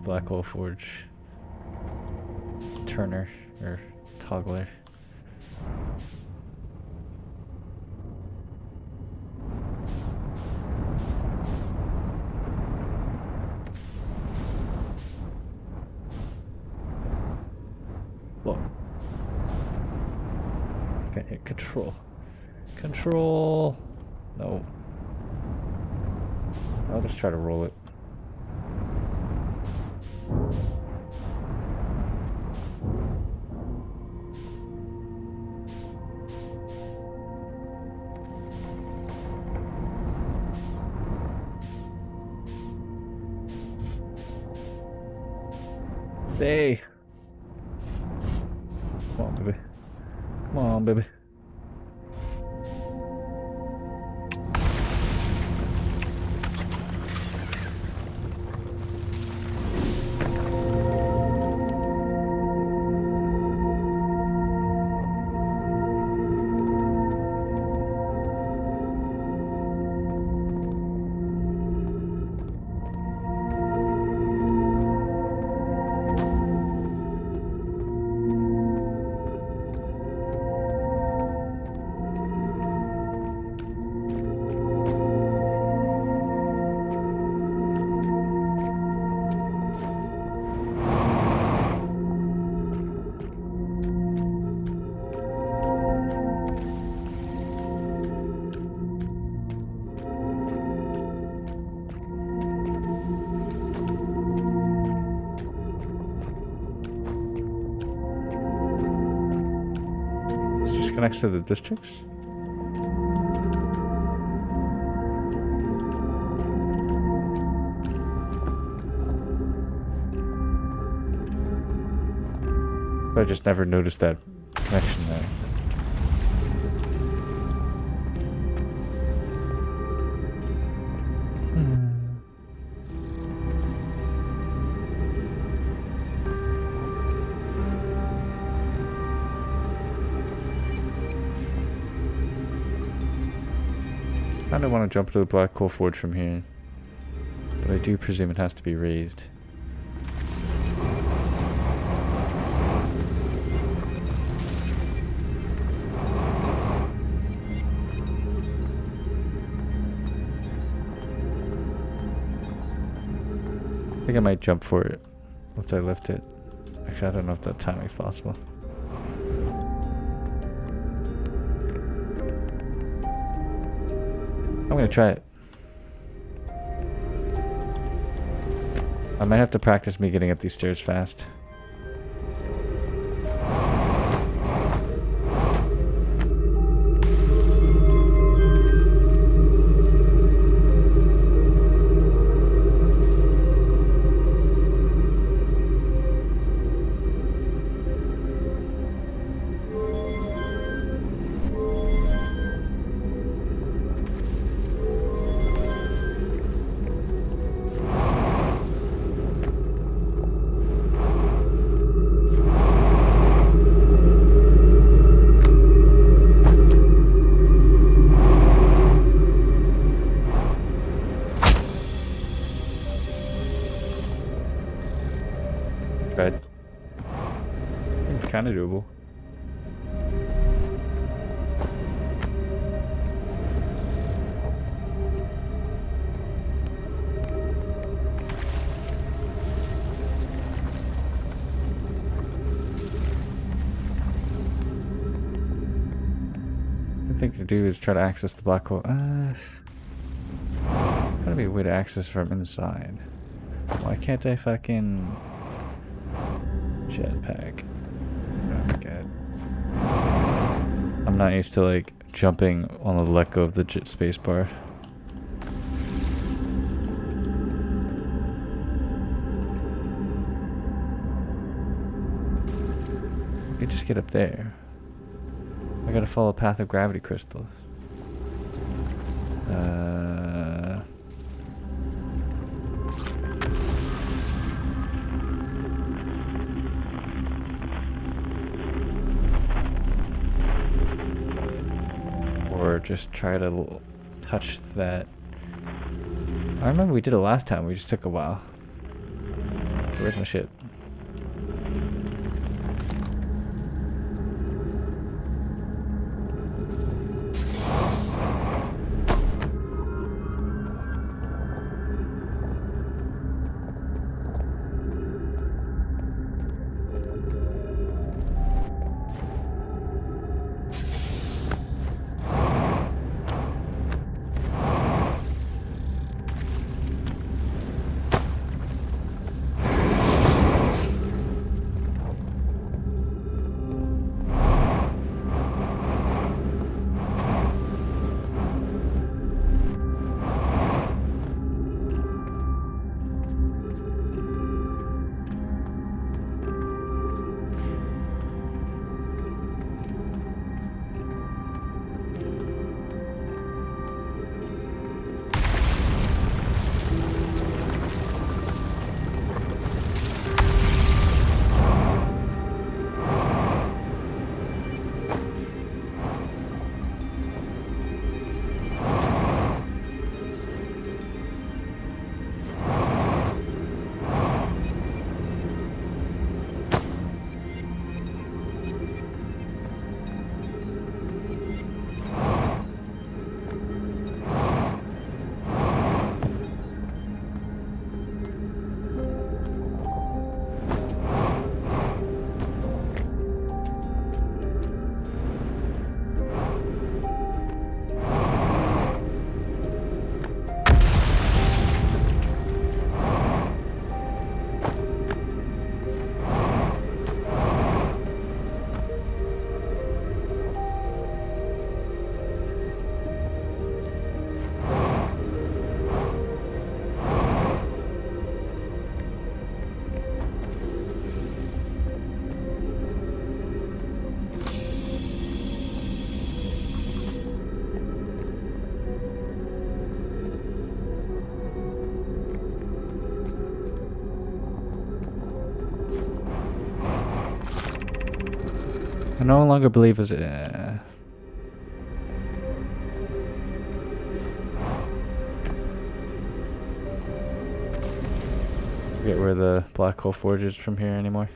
black hole forge turner or toggler. control. Control. No. I'll just try to roll it. Stay. Come on, baby. Come on, baby. Connects to the districts. I just never noticed that connection there. I don't want to jump to the Black Coal Forge from here, but I do presume it has to be raised. I think I might jump for it once I lift it. Actually, I don't know if that timing's possible. I'm gonna try it. I might have to practice me getting up these stairs fast. Kind of doable. The thing to do is try to access the black hole. Gotta be a way to access from inside. Why can't I fucking jetpack? I'm not used to like jumping on the let go of the space bar. I could just get up there. I gotta follow a path of gravity crystals. Or just try to touch that. I remember we did it last time, we just took a while. Where's my shit? I no longer believe us. Forget where the black hole forge is from here anymore.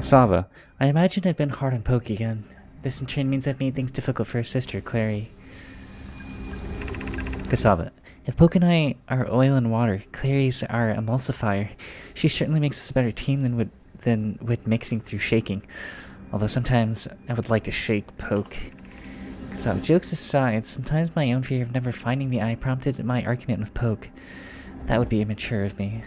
Sava, I imagine I've been hard on Poke again. This in turn means I've made things difficult for her sister, Clary. Cassava, if Poke and I are oil and water, Clary's our emulsifier. She certainly makes us a better team than with mixing through shaking. Although sometimes I would like to shake Poke. Cassava, jokes aside, sometimes my own fear of never finding the eye prompted my argument with Poke. That would be immature of me.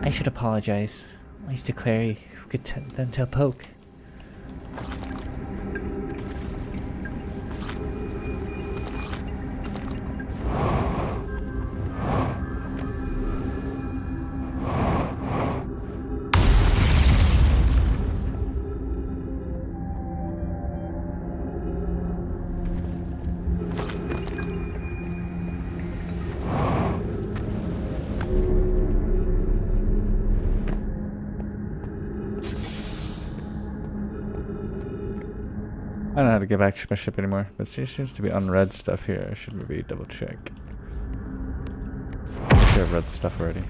I should apologize, at least to Clary, who could then tell Poke. I don't know how to get back to my ship anymore, but there seems to be unread stuff here. I should maybe double check. I'm sure I've read the stuff already.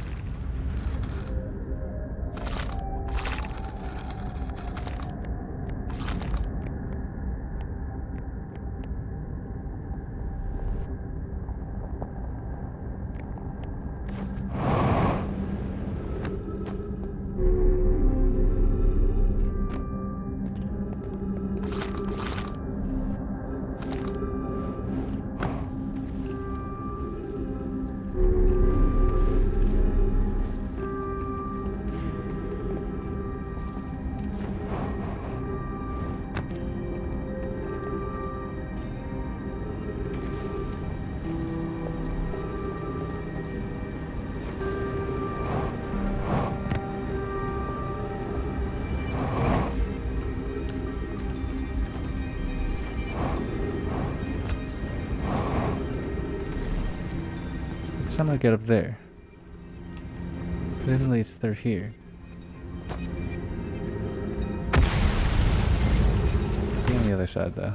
Somehow get up there. Clearly it's through here. Be on the other side though.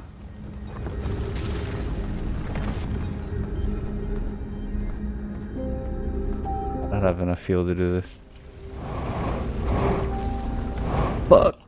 I don't have enough fuel to do this. Fuck.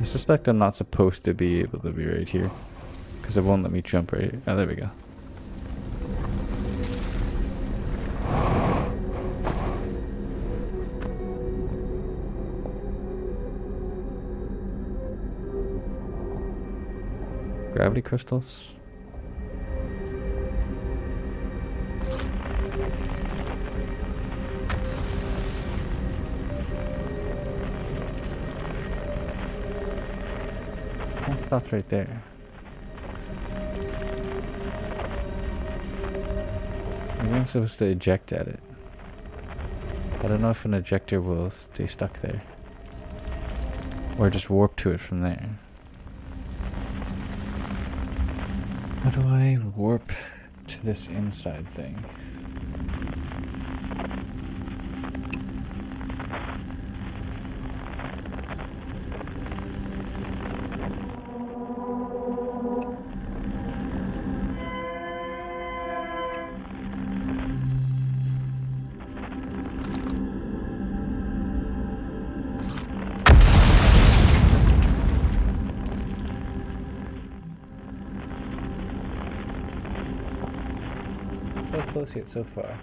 I suspect I'm not supposed to be able to be right here, because it won't let me jump right here. Oh, there we go. Gravity crystals. Stopped right there. Maybe I'm supposed to eject at it. I don't know if an ejector will stay stuck there. Or just warp to it from there. How do I warp to this inside thing? So close yet so far.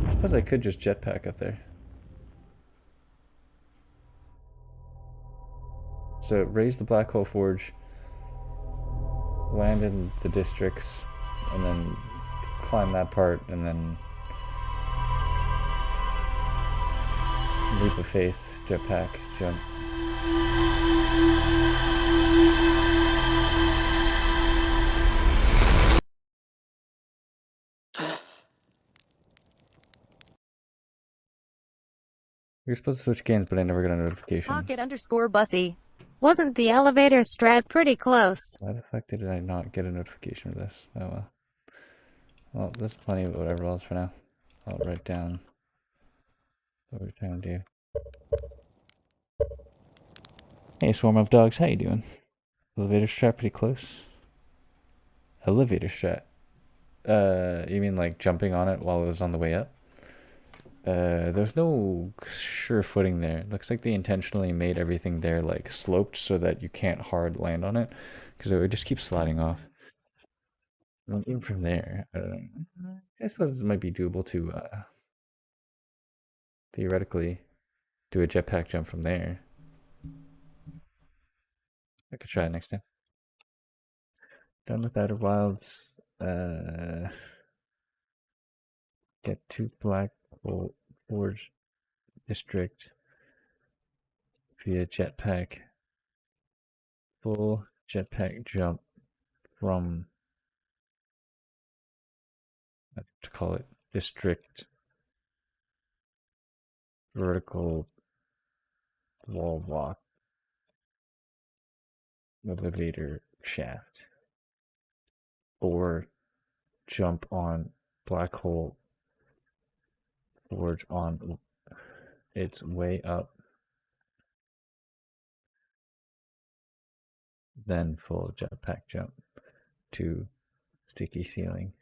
I suppose I could just jetpack up there. So raise the black hole forge, land in the districts, and then climb that part, and then leap of faith, jetpack, jump. We were supposed to switch games, but I never got a notification. Pocket_bussy. Wasn't the elevator strat pretty close? Why the fuck did I not get a notification for this? Oh well. Well, there's plenty of whatever else for now. I'll write down what we're trying to do. Hey, swarm of dogs, how you doing? Elevator strat pretty close. Elevator strat. You mean like jumping on it while it was on the way up? There's no sure footing there. It looks like they intentionally made everything there like sloped so that you can't hard land on it, because it would just keep sliding off. Well, even from there, I suppose it might be doable to theoretically do a jetpack jump from there. I could try it next time. Done with Outer Wilds. Get to Black Hole Forge District via jetpack. Full jetpack jump from, I have to call it, district vertical wall walk elevator shaft, or jump on black hole forge on its way up, then full jetpack jump to sticky ceiling.